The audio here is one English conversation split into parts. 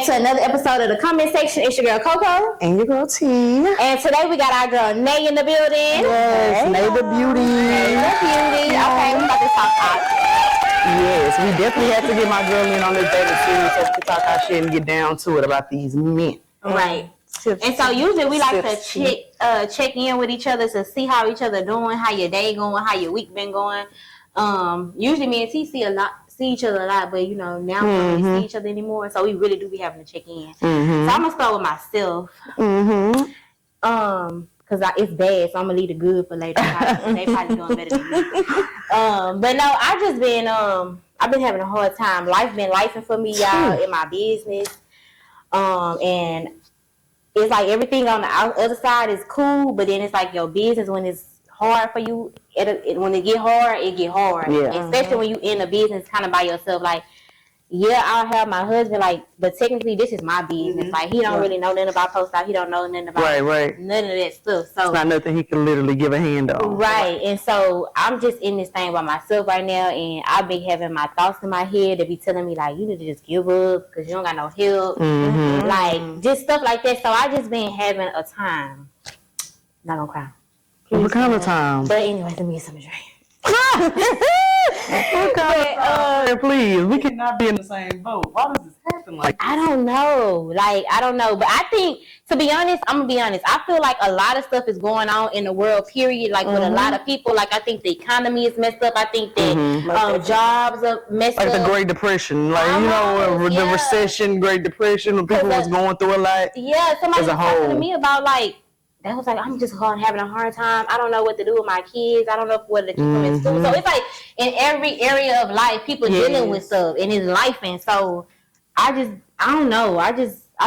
to another episode of the comment section. It's your girl Coco. And your girl T. And today we got our girl Nay in the building. Yes, Nay the Beauty. Nay the Beauty. Okay, we about to talk out. Yes, we definitely had to get my girl in on this dating series so we could talk our shit and get down to it about these men. Right. And so usually we like to check in with each other to see how each other doing, how your day going, how your week been going. Usually me and T see each other a lot, but you know, now we don't really see each other anymore, so we really do be having to check in. So I'm gonna start with myself. Cause it's bad, so I'm gonna leave the good for later. They probably doing better than me. But no, I just been I've been having a hard time. Life been lifing for me, y'all, in my business. And it's like everything on the other side is cool, but then it's like your business when it's hard for you. When it get hard, it get hard. Yeah. Especially when you in a business kind of by yourself. Like, yeah, I'll have my husband, like, but technically this is my business. Like, he don't really know nothing about post out. He don't know nothing about none of that stuff. So it's not nothing he can literally give a hand on. Right. And so I'm just in this thing by myself right now, and I've been having my thoughts in my head that be telling me, like, you need to just give up because you don't got no help. Like, just stuff like that. So I just been having a time. Not gonna cry. What kind of time? But anyway, let me get some drink. Please, we cannot be in the same boat. Why does this happen like this? I don't know. But I think, to be honest, I'm gonna be honest. I feel like a lot of stuff is going on in the world, period. Like with a lot of people. Like I think the economy is messed up. I think that jobs are messed up. Like the Great Depression, like the recession, Great Depression, when people was going through a lot. Yeah, somebody was talking to me about like. That was like, I'm just having a hard time. I don't know what to do with my kids. I don't know whether to keep them in school. So it's like in every area of life, people dealing with stuff in his life. And so I don't know. I've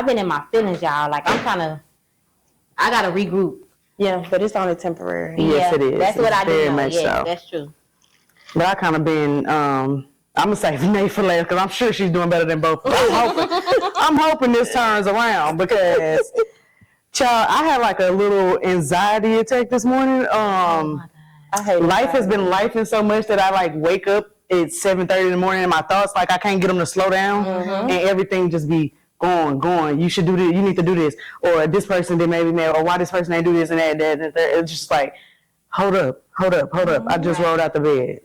been in my feelings, y'all. Like I got to regroup. Yeah, but it's only temporary. Yes, it is. That's what I do. Very much so. That's true. But I kind of been, I'm going to say Nay for last because I'm sure she's doing better than both. I'm hoping this turns around because... Child, I had like a little anxiety attack this morning. Life has been lifing so much that I like wake up at 7:30 in the morning and my thoughts like I can't get them to slow down and everything just be going. You should do this. You need to do this. Or this person did maybe mad. Or why this person ain't do this and that. It's just like, hold up. I just rolled out the bed.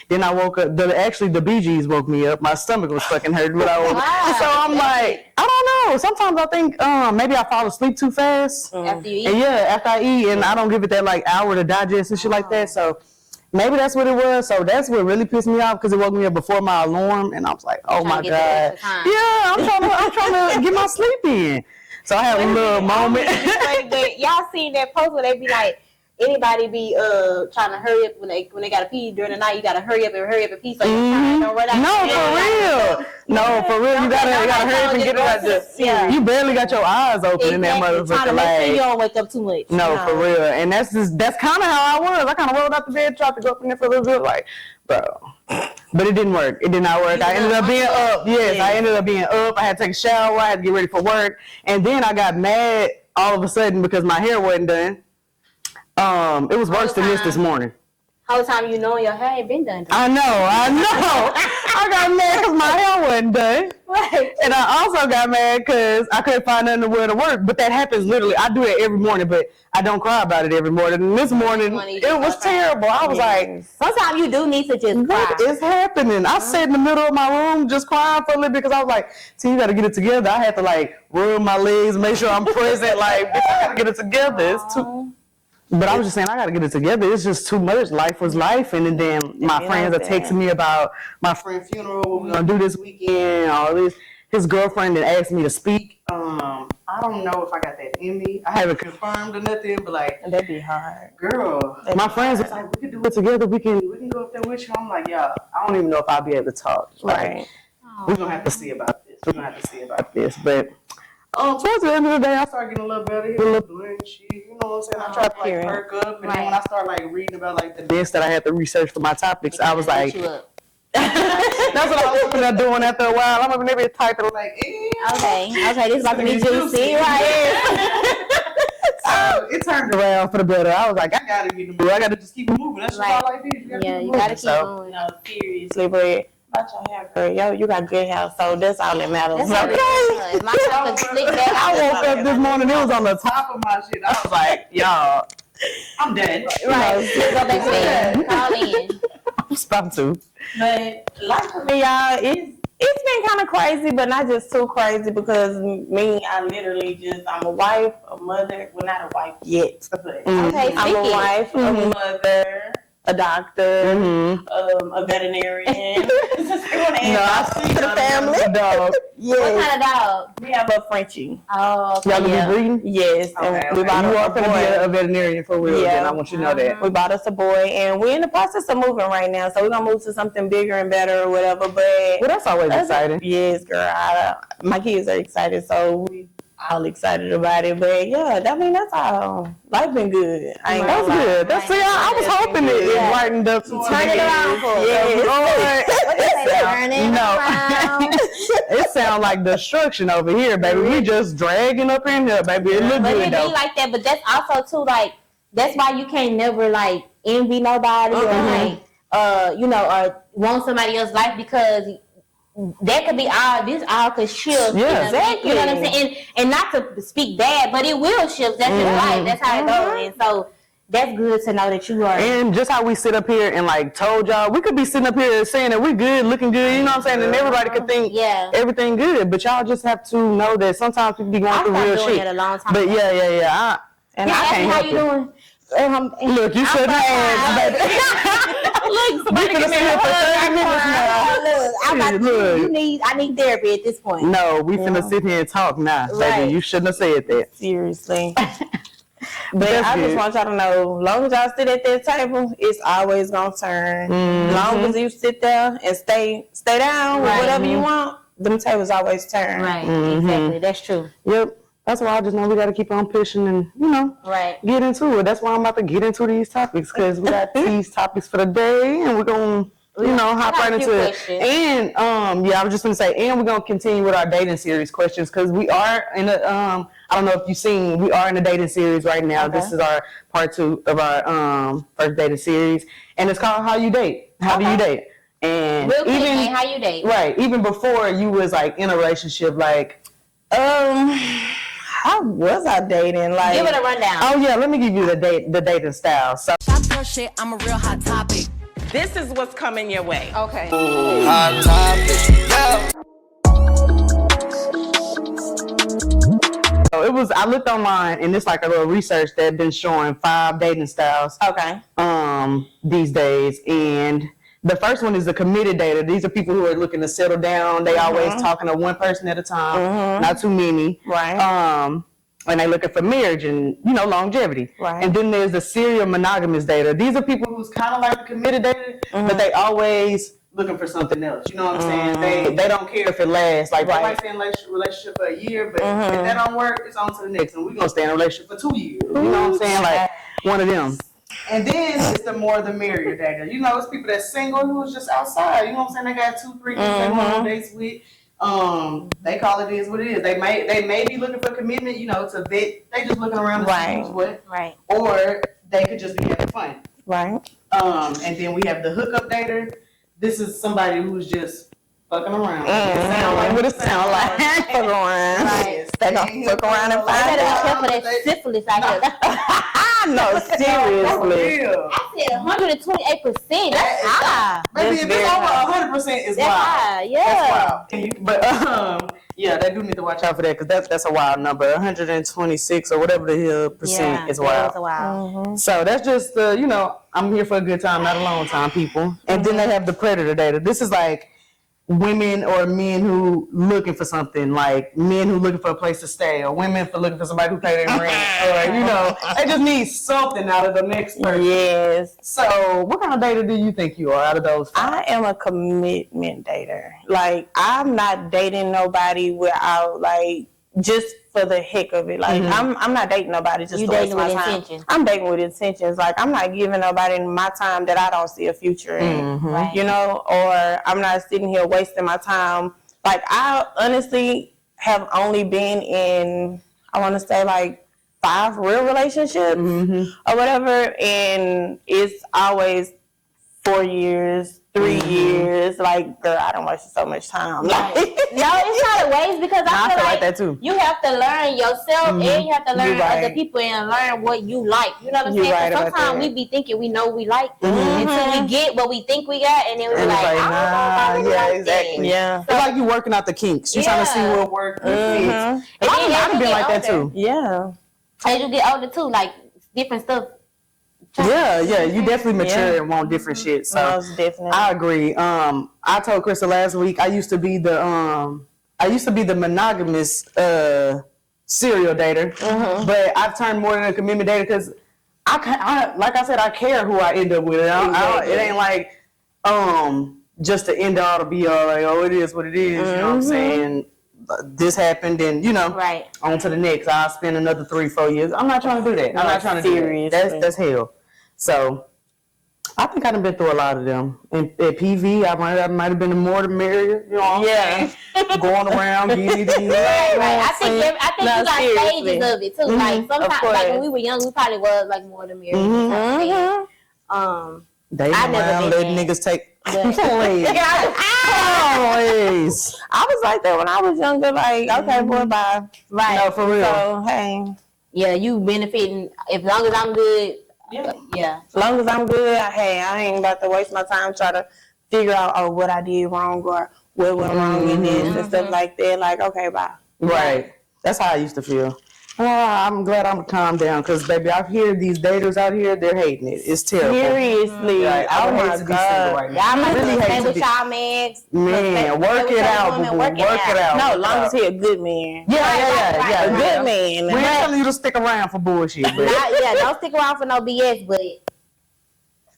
Then I woke up. The BGs woke me up. My stomach was fucking hurting. So I'm like, I don't know. Sometimes I think maybe I fall asleep too fast. After you eat? And after I eat. And I don't give it that like hour to digest and shit like that. So maybe that's what it was. So that's what really pissed me off because it woke me up before my alarm. And I was like, oh my God. Yeah, I'm trying to get my sleep in. So I had a little moment. But y'all seen that post where they be like, anybody be trying to hurry up when they gotta pee during the night, you gotta hurry up and pee so your time don't run out. No, for real. You gotta hurry up and get it like this. Yeah. You barely got your eyes open in that motherfucker. Trying to make sure you don't wake up too much. No, for real. And that's kind of how I was. I kind of rolled out the bed, tried to go up in there for a little bit, like, bro. But it didn't work. It did not work. I ended up being up. Yes, I ended up being up. I had to take a shower. I had to get ready for work. And then I got mad all of a sudden because my hair wasn't done. It was worse than this morning. Whole time you know your hair ain't been done. I know. I got mad because my hair wasn't done. Right. And I also got mad because I couldn't find nothing to wear to work. But that happens literally. I do it every morning, but I don't cry about it every morning. And this morning, it was terrible. I was like, sometimes you do need to just cry. What is happening? I sat in the middle of my room just crying for a little bit because I was like, see, you got to get it together. I had to like rub my legs, make sure I'm present. Like, I got to get it together. It's too... But I was just saying, I got to get it together. It's just too much. Life was life. And then my friends are texting me about my friend's funeral, what we're going to do this weekend, all this. His girlfriend that asked me to speak. I don't know if I got that in me. I haven't confirmed or nothing, but like. That'd be hard. Girl, my friends was like, we can do it together. We can go up there with you. I'm like, yeah, I don't even know if I'll be able to talk. Like, we're going to have to see about this. But. Towards the end of the day, I started getting a little better, a little blunchy, you know what I'm saying? I tried to like perk up, and then when I started like reading about like the desk that I had to research for my topics, I was like, that's what I was looking at doing after a while. I'm over there typing like, okay, this is about to be juicy, right? So it turned around for the better. I was like, I gotta get the move. I gotta just keep moving. That's just all life is. You gotta keep going. No, seriously, but about your hair, girl. Yo, you got good hair, so that's all that matters. That's okay. My hair could slick back. I woke up this morning, it was on the top of my shit. I was like, y'all, I'm dead. Right. Go back to bed. Call in. I'm about to. But like for me, y'all, it's been kind of crazy, but not just too crazy because me, I'm a wife, a mother. Well, not a wife yet, but Okay, I'm a wife, a mother, a doctor, a veterinarian. No, I see the family. Dog. Yes. What kind of dog? We have a Frenchie. Oh, Y'all gonna be breeding? Yes. Okay, And we bought you us are a going to be boy. a veterinarian for real, Yeah. then I want you to know that. We bought us a boy, and we're in the process of moving right now. So we're gonna move to something bigger and better or whatever. But Well, that's always exciting. yes, girl. My kids are excited, so we all excited about it. But yeah, I mean that's all. Life been good. I ain't That's gonna lie. good. That's see, I was hoping it brightened up. turn it around for us. Turn it No. around. It sounds like destruction over here, baby. We just dragging up in here, baby. It look But good it though. be like that. But that's also too like that's why you can't never like envy nobody or like or want somebody else's life because that could be this all could shift. Yeah, exactly. You know what I'm saying? And not to speak bad, but it will shift. That's just life. That's how it goes. And so that's good to know that you are. And just how we sit up here and like told y'all, we could be sitting up here saying that we good, looking good, you know what I'm saying? And everybody could think everything good. But y'all just have to know that sometimes people be going through real doing shit. it a long time But ago. yeah. I can't how help you it. doing? Look, you should have asked, baby. Look, somebody We finna sit here for 30 minutes now. I need therapy at this point. No, we finna sit here and talk now, Right. baby. You shouldn't have said that. Seriously. But That's I good. just want y'all to know, long as y'all sit at that table, it's always gonna turn. Long as you sit there and stay down with whatever you want, them tables always turn. Right, exactly. That's true. Yep. That's why I just know we got to keep on pushing and, get into it. That's why I'm about to get into these topics because we got these topics for the day and we're going to, hop right into it. And, I was just going to say, and we're going to continue with our dating series questions because we are in a, I don't know if you've seen, we are in a dating series right now. Okay. This is our part 2 of our first dating series. And it's called How You Date. How do you date? And real quick, even how you date. Right. Even before you was like in a relationship, like, how was I dating? Like, give it a rundown. Oh yeah, let me give you the dating style. So Stop your shit, I'm a real hot topic. this is what's coming your way. Okay. Hot topic, yeah. it was. I looked online and it's like a little research that been showing 5 dating styles. Okay. These days, and the first one is the committed dater. These are people who are looking to settle down. They always talking to one person at a time, not too many. Right. And they looking for marriage and longevity. Right. And then there's the serial monogamous dater. These are people who's kind of like the committed dater, but they always looking for something else. You know what I'm saying? They don't care if it lasts. Like they might stay in a relationship for a year, but if that don't work, it's on to the next. And we're gonna stay in a relationship for 2 years. You know what I'm saying? Like one of them. And then it's the merrier dater. It's people that's single who's just outside. You know what I'm saying? They got 2, 3 people they want on dates with. They call it is what it is. They may be looking for commitment, to vet. They just looking around to see who's what. Right. Or they could just be having fun. Right. And then we have the hookup dater. This is somebody who's just fucking around. It sound like what it sound like. Fuck around. Right. They gonna fuck around and I find better be out. careful that syphilis out here. No, seriously. Real. I said 128%. That's high. Maybe if it's over 100% is That's wild. high. Yeah. That's wild. But they do need to watch out for that because that's a wild number. 126 or whatever the hell percent is wild. That's a wild. So that's just I'm here for a good time, not a long time, people. And then they have the predator data. This is like women or men who looking for something, like men who looking for a place to stay, or women for looking for somebody who pay their rent, or they just need something out of the next person. Yes. So what kind of dater do you think you are out of those 5? I am a commitment dater. Like, I'm not dating nobody without, like, just for the heck of it. Like, I'm not dating nobody just You to waste dating my with time. intentions. I'm dating with intentions. Like, I'm not giving nobody my time that I don't see a future in. Right. Or I'm not sitting here wasting my time. Like, I honestly have only been in, I want to say, like, 5 real relationships or whatever. And it's always 4 years, 3 years. Like, like, girl, I don't waste so much time. Right. No, it's not a waste because I feel like that too. you have to learn yourself and you have to learn other people and learn what you like. You know what I'm saying? Right, sometimes we be thinking we know we like until we get what we think we got, and then we're like, exactly. Yeah. It's like you working out the kinks. You're trying to see what works. And I've been like that too. Yeah. As you get older too, like different stuff. Yeah, you definitely mature and want different shit. So most definitely. I agree. I told Krista last week I used to be the monogamous serial dater, but I've turned more than a commitment dater because I like I said, I care who I end up with. It ain't like just the end all to be all, like, oh, it is what it is. You know what I'm saying? This happened, and Right. on to the next. I'll spend another 3-4 years. I'm not trying to do that. I'm not trying to do that. That's hell. So I think I've been through a lot of them. And at PV, I might have been the more the merrier. You know what I'm saying? Going around, getting it. Right. I think you got stages of it too. Like sometimes, like when we were young, we probably was like more the merrier. They I never around, been letting that. niggas take. Please. I was like that when I was younger. Like, okay, boy, bye. Right. No, for real. So, hey. Yeah, you benefiting as long as I'm good. Yeah. As long as I'm good, I ain't about to waste my time trying to figure out what I did wrong or what went wrong in this and stuff like that. Like, okay, bye. Right. That's how I used to feel. I'm glad I'm calmed down because, baby, I hear these daters out here, they're hating it. It's terrible. Seriously. Right. I Oh, would hate my to be single right now. Y'all might really stay hate to with be. y'all man. Man, work it out, boo-boo. Work it out. No, as long as he a good man. Yeah. A good man. We ain't telling you to stick around for bullshit, but Don't stick around for no BS, but it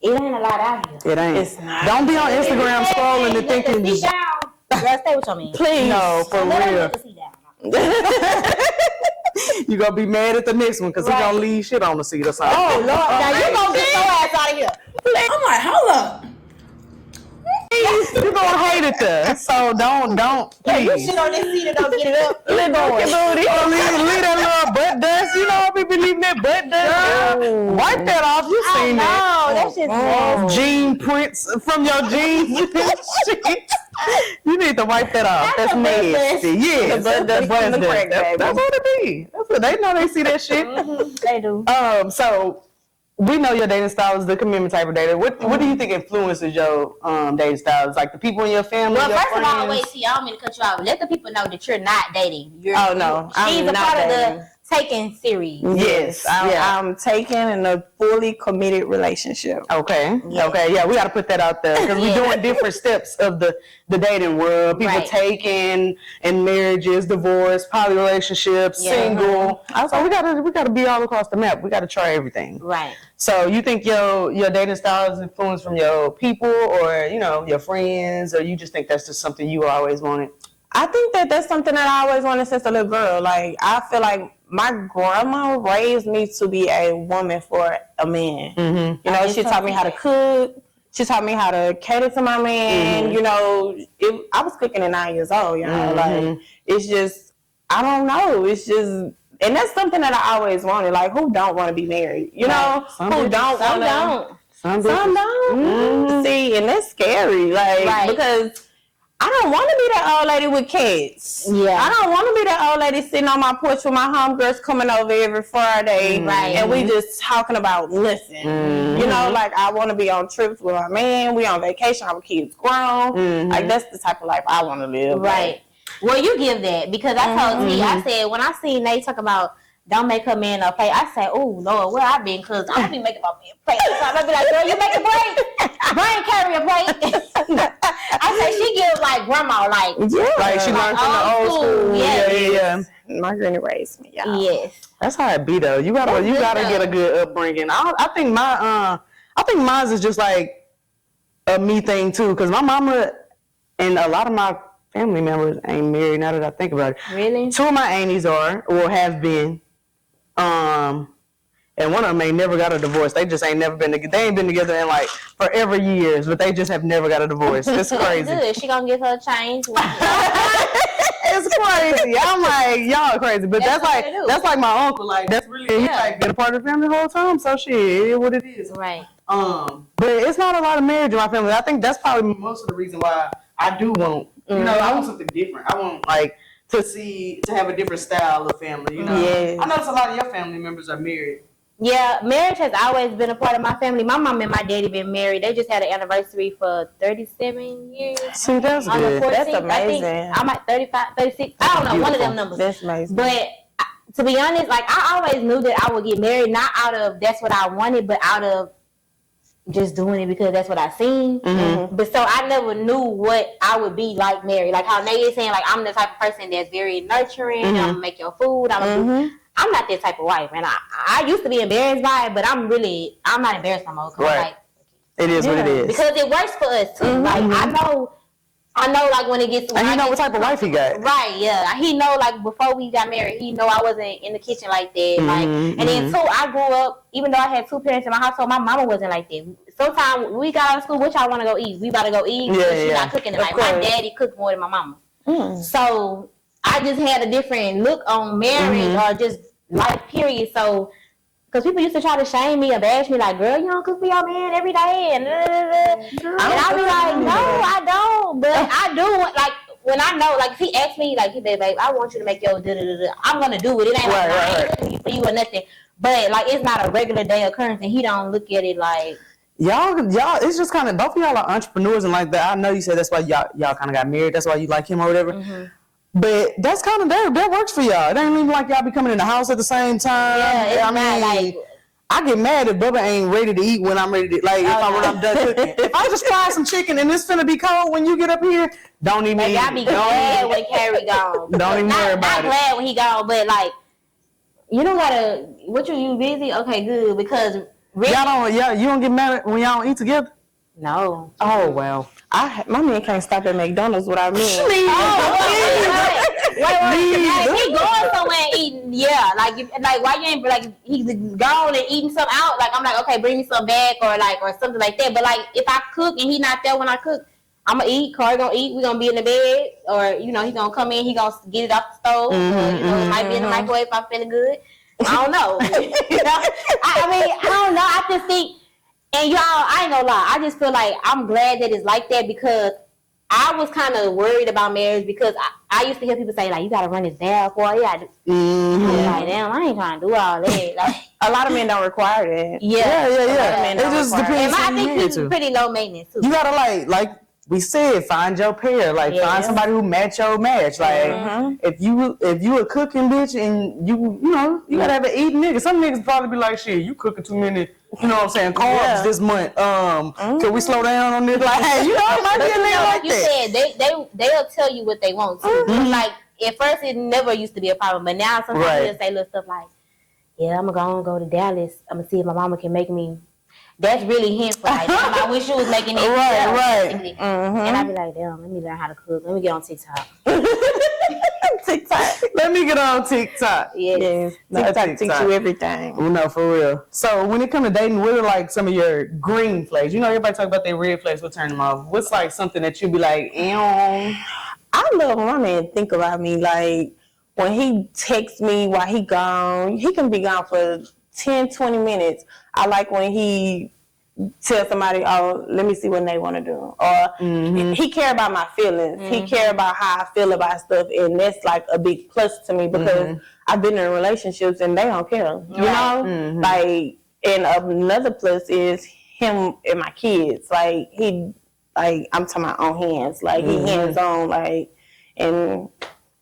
ain't a lot out here. it ain't. It's not. Don't be on Instagram scrolling and thinking. Sit down. Girl, stay with your man. Please. No, for Let him real. get to sit down. You gonna be mad at the next one because he gonna leave shit on the seat or something. Oh, Lord. Now you gonna get your ass out of here. I'm like, hold up. You gonna hate it there. So don't You please. shit on this seat and don't get it up. Leave that little butt dust. You know how people leaving that butt dust. Wipe that off. You seen that? No, that shit's nasty. Gene prints from your jeans. You need to wipe that off. That's a butt nasty. dust. Yes, The butt dust from the crack, baby. That's what it be. That's what they know. They see that shit. They do. So we know your dating style is the commitment type of dating. What do you think influences your dating styles? Like the people in your family? Well, your first of all, friends? wait, see, I don't mean to cut you off. Let the people know that you're not dating. Oh, no. She's I'm a not part dating. of the taken series. Yes. I'm taken in a fully committed relationship. Okay. Okay. Yeah, we got to put that out there because we're doing different steps of the dating world. People Right. taking and marriages, divorce, poly relationships, single. So we gotta be all across the map. We gotta try everything. Right. So you think your dating style is influenced from your people or your friends, or you just think that's just something you always wanted? I think that's something that I always wanted since a little girl. Like, I feel like my grandma raised me to be a woman for a man. Mm-hmm. You know, she taught me how to cook. She taught me how to cater to my man. Mm-hmm. You know, I was cooking at 9 years old. You know, like it's just, I don't know. It's just, and that's something that I always wanted. Like, who don't want to be married? You know, Some who bitches don't want to? Some Some don't. See, and that's scary. Like, because I don't want to be that old lady with kids. Yeah. I don't want to be that old lady sitting on my porch with my homegirls coming over every Friday. Right. And we just talking about nothing. You know, like, I want to be on trips with my man. We on vacation. Our kids grown. Like, that's the type of life I want to live. Right. Well, you give that because I told T, I said, when I seen Nate talk about don't make her man a plate, I said, oh, Lord, where I been? Because I be making my man a plate. So I be like, girl, you make a plate? Brain carry a plate. I said, she give like grandma, like, Like she learned from the old school. Yes. Yeah. My granny raised me, y'all. Yes. That's how it be though. You gotta get a good upbringing. I think mine is just like a me thing too. Cause my mama and a lot of my family members ain't married. Now that I think about it, Really? 2 of my aunties are or have been, and one of them ain't never got a divorce. They just ain't never been together. They ain't been together in like forever years, but they just have never got a divorce. It's crazy. Good. She gonna give her a change. It's crazy. I'm like, y'all are crazy. But That's what they do. that's like my uncle. Like that's really he like been a part of the family the whole time. So shit, it is what it is. Right. But it's not a lot of marriage in my family. I think that's probably most of the reason why I do want, you know, I want something different. I want like to have a different style of family. You know, Yes. I notice a lot of your family members are married. Yeah, marriage has always been a part of my family. My mom and my daddy been married. They just had an anniversary for 37 years. See, that's On the good. 14th, That's I think. amazing. I'm at 35, 36. I don't know, one of them Beautiful. numbers. That's amazing. But to be honest, like I always knew that I would get married, not out of that's what I wanted, but out of just doing it because that's what I seen. But so I never knew what I would be like married. Like how Nate is saying, like I'm the type of person that's very nurturing. I'm gonna make your food. I'm not that type of wife, and I used to be embarrassed by it, but I'm not embarrassed no more. Right. Like, It is what it is. because it works for us too. Like I know, like when it gets. And you know what type of wife he got. Right, yeah. He know, like before we got married, he know I wasn't in the kitchen like that. Like, and then too, I grew up. Even though I had two parents in my household, my mama wasn't like that. Sometimes we got out of school, which I want to go eat. We about to go eat. Yeah, She's yeah. not cooking tonight. My daddy cooked more than my mama. So I just had a different look on marriage or just life period. So. Because people used to try to shame me or bash me like, girl, you don't cook for your man every day. And I'd be like, no, I don't. But I do. Like, when I know, like, if he asks me, like, hey, babe, I want you to make your da-da-da-da, I'm going to do it. It ain't like, I ain't cooking for you or nothing. But, like, it's not a regular day occurrence. And he don't look at it like. Y'all, it's just kind of, both of y'all are entrepreneurs and like that. I know you said that's why y'all kind of got married. That's why you like him or whatever. But that's kind of that works for y'all. It ain't even like y'all be coming in the house at the same time. Yeah, I mean, like, I get mad if Bubba ain't ready to eat when I'm ready to, like, when I'm done cooking. If I just fry some chicken and it's finna be cold when you get up here, don't even eat. I be glad when Carrie gone. Don't even worry about it. Not it. glad when he gone, but, like, you don't gotta, you busy? Okay, good, because really, you don't get mad when y'all don't eat together? no. Oh, well. My man can't stop at McDonald's without me. Wait, if he going somewhere and eating, yeah, like why you ain't like he's gone and eating something out? Like I'm like, okay, bring me some back or something like that. But like if I cook and he not there when I cook, I'm gonna eat. Corey gonna eat. We gonna be in the bed, or he gonna come in. He gonna get it off the stove. Or, it might be in the microwave if I'm feeling good. I don't know. I mean, I don't know. I just think. And y'all, I ain't gonna lie, I just feel like I'm glad that it's like that because I was kind of worried about marriage because I used to hear people say, like, you gotta run this down for it. I was like, damn, I ain't trying to do all that. Like, A lot of men don't require that. Yeah. It just depends and I on who you think he's into. pretty low maintenance too. You gotta like we said, find your pair. Like find somebody who match your match. Like if you a cooking bitch and you gotta have an eating nigga. Some niggas probably be like, shit, you cooking too many, you know what I'm saying, carbs this month. Can we slow down on this? Like, hey, it might be a nigga like you that. said, they'll tell you what they want to. Like at first it never used to be a problem, but now sometimes they'll say little stuff like, yeah, I'm gonna go to Dallas. I'm gonna see if my mama can make me. That's really him for like, damn, I wish you was making it. Right. And I'd be like, damn, let me learn how to cook. Let me get on TikTok. TikTok. Let me get on TikTok. Yes. TikTok teach you everything. You know, for real. So when it comes to dating, what are like some of your green flags? You know, everybody talk about their red flags. What turn them off? What's like something that you be like, ew? I love when my man think about me. Like when he texts me while he gone, he can be gone for 10, 20 minutes. I like when he tells somebody, oh, let me see what they want to do. Or he care about my feelings. He care about how I feel about stuff. And that's like a big plus to me because I've been in relationships and they don't care. You know? Like, and another plus is him and my kids. Like, I'm talking about on hands. Like, he hands on, like, and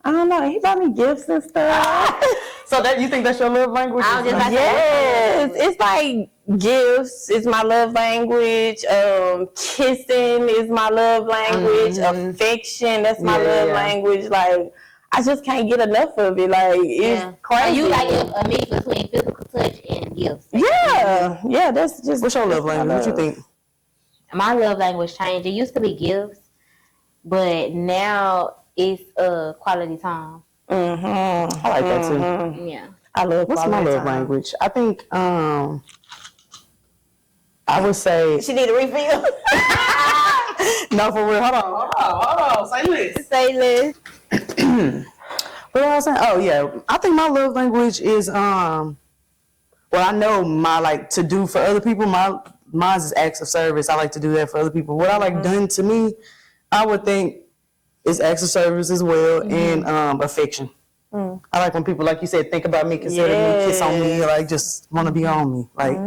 I don't know, he bought me gifts and stuff. So that you think that's your love language? I was just like, Yes, it's like gifts is my love language. Kissing is my love language. Affection, that's my love language. Like I just can't get enough of it. Like it's crazy. So you like a mix between physical touch and gifts? Yeah, that's just. What's your love language? What you think? My love language changed. It used to be gifts, but now it's quality time. I like that too. Yeah. I love. What's my love language? I think I would say. She need a refill. No, for real. Hold on. Say this. Say this. What was I saying? Oh yeah, I think my love language is well, I know my like to do for other people. Mine is acts of service. I like to do that for other people. What I like done to me, I would think it's acts of service as well, and affection. I like when people, like you said, think about me, consider me, kiss on me, like just want to be on me, like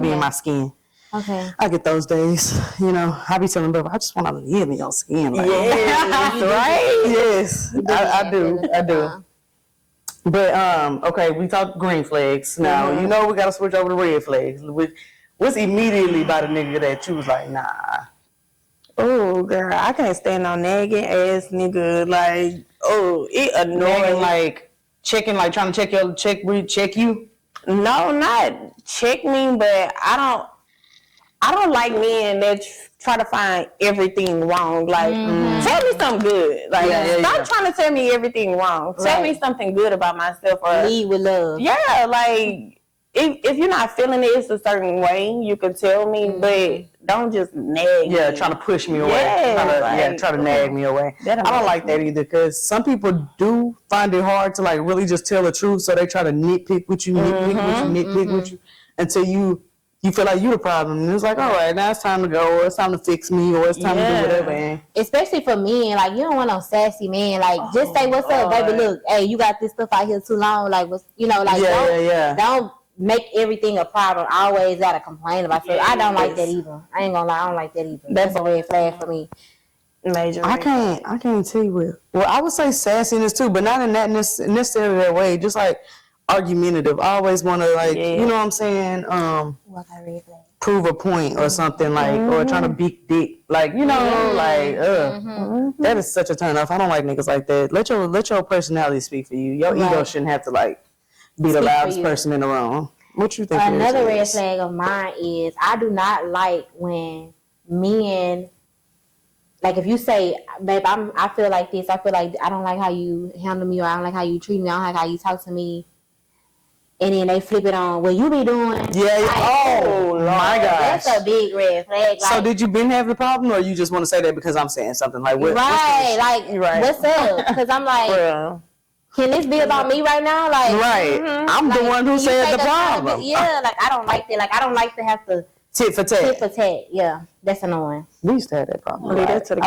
be in my skin. Okay. I get those days, I be telling people, I just want to live in your skin. Like, Right? yes, I do. But, okay, we talked green flags. Now, we got to switch over to red flags. What's immediately about a nigga that you was like, nah? Oh, girl, I can't stand no nagging ass nigga. Like, it annoying. Nagging, like, checking, like, trying to check you? No, not check me, but I don't like men that try to find everything wrong. Like, tell me something good. Like, stop trying to tell me everything wrong. Tell me something good about myself. Or lead with love. Yeah, like, if you're not feeling it, it's a certain way. You can tell me, but don't just nag me. Yeah, trying to push me away. Try to nag me away. I don't like that either, because some people do find it hard to, like, really just tell the truth, so they try to nitpick with you, nitpick with you, until you feel like you the problem. And it's like, all right, now it's time to go, or it's time to fix me, or it's time to do whatever. And especially for men, like, you don't want no sassy man. Like, just say, what's up, baby? Look, hey, you got this stuff out here too long. Like, what's, don't make everything a problem. Always gotta complain about it. I don't like that either. I ain't gonna lie, I don't like that either. That's a red flag for me. Major. I can't tell you what. Well, I would say sassiness too, but not in that necessarily that way. Just like argumentative. I always want to, like, you know what I'm saying? Prove a point or something, like, or trying to beat dick, like, that is such a turn off. I don't like niggas like that. Let your personality speak for you. Your ego shouldn't have to, like, be the loudest person in the room. What you think? Another red flag of mine is I do not like when men, like, if you say, babe, I feel like this, I feel like I don't like how you handle me, or I don't like how you treat me, I don't like how you talk to me, and then they flip it on, well, you be doing. Oh, my gosh. That's a big red flag. Like, so did you been have the problem, or you just want to say that because I'm saying something? Like, what? What's up? Because I'm like, can this be about me right now? Like, I'm the one who said the problem. Like, I don't like that. Like, I don't like to have to tit for tat. Yeah, that's annoying. We used to have that problem. I think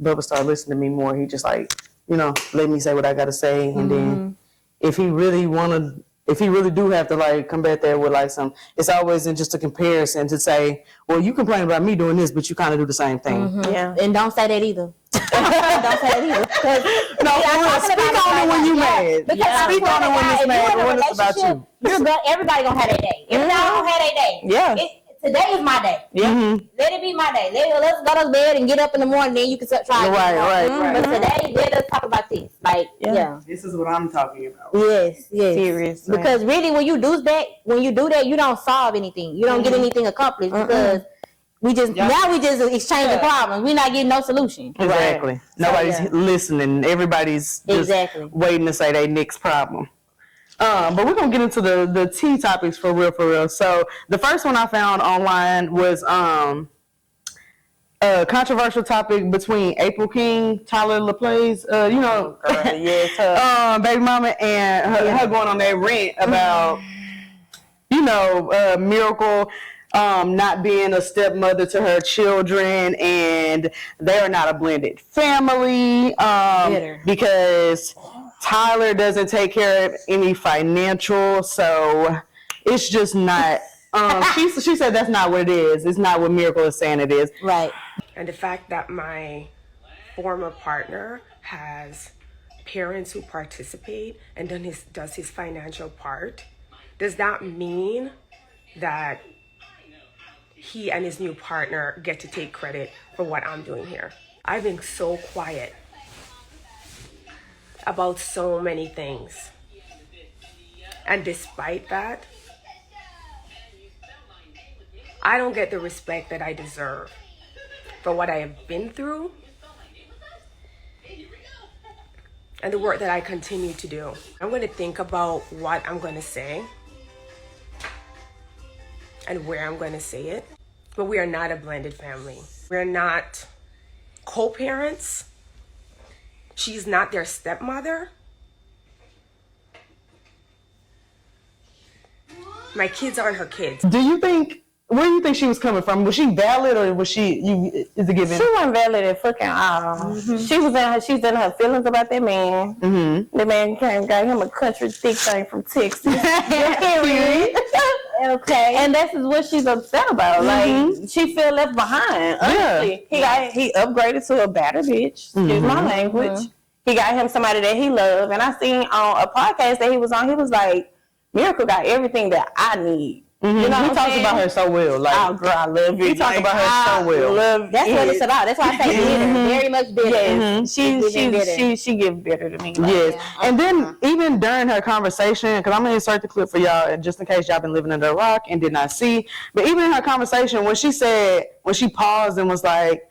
Bubba started listening to me more. He just, like, let me say what I got to say, and then if he really do have to, like, combat that with, like, it's always in just a comparison to say, well, you complain about me doing this, but you kind of do the same thing. Yeah, and don't say that either. Don't say that either. Speak on it when you mad. Speak on it when it's mad, when it's about you. Everybody gonna have their day. Everybody gonna have their day. Yeah. Today is my day. Yeah. Let it be my day. Let's go to bed and get up in the morning. Then you can try. Right. But today, let us talk about this. Like, This is what I'm talking about. Yes. Serious. Because really, when you do that, you don't solve anything. You don't get anything accomplished because we just exchanging problems. We're not getting no solution. Exactly. Right. Nobody's listening. Everybody's just waiting to say their next problem. But we're going to get into the tea topics for real. So the first one I found online was a controversial topic between April King, Tyler LaPlace, baby mama, and her going on that rant about, Miracle not being a stepmother to her children, and they are not a blended family because Tyler doesn't take care of any financial, so it's just not. She said that's not what it is. It's not what Miracle is saying it is. Right. And the fact that my former partner has parents who participate and then does his financial part, does that mean that he and his new partner get to take credit for what I'm doing here? I've been so quiet about so many things. And despite that, I don't get the respect that I deserve for what I have been through and the work that I continue to do. I'm going to think about what I'm going to say and where I'm going to say it. But we are not a blended family. We're not co-parents. She's not their stepmother. My kids aren't her kids. Do you think where do you think she was coming from? Was she valid or was she? Is it given? She wasn't valid at fucking all. She was in her feelings about that man. The man got him a country thick thing from Texas. Okay. And this is what she's upset about. Like, she feel left behind. Honestly, he upgraded to a better bitch. Excuse my language. He got him somebody that he loved. And I seen on a podcast that he was on, he was like, Miracle got everything that I need. You know, he talks about her so well. Like, oh, girl, I love it. He talks about her so well. That's what it's about. That's why I say bitter, very much bitter. Yes. She give bitter to me. Like, yes. And then even during her conversation, because I'm gonna insert the clip for y'all, just in case y'all been living under a rock and did not see. But even in her conversation, when she paused and was like,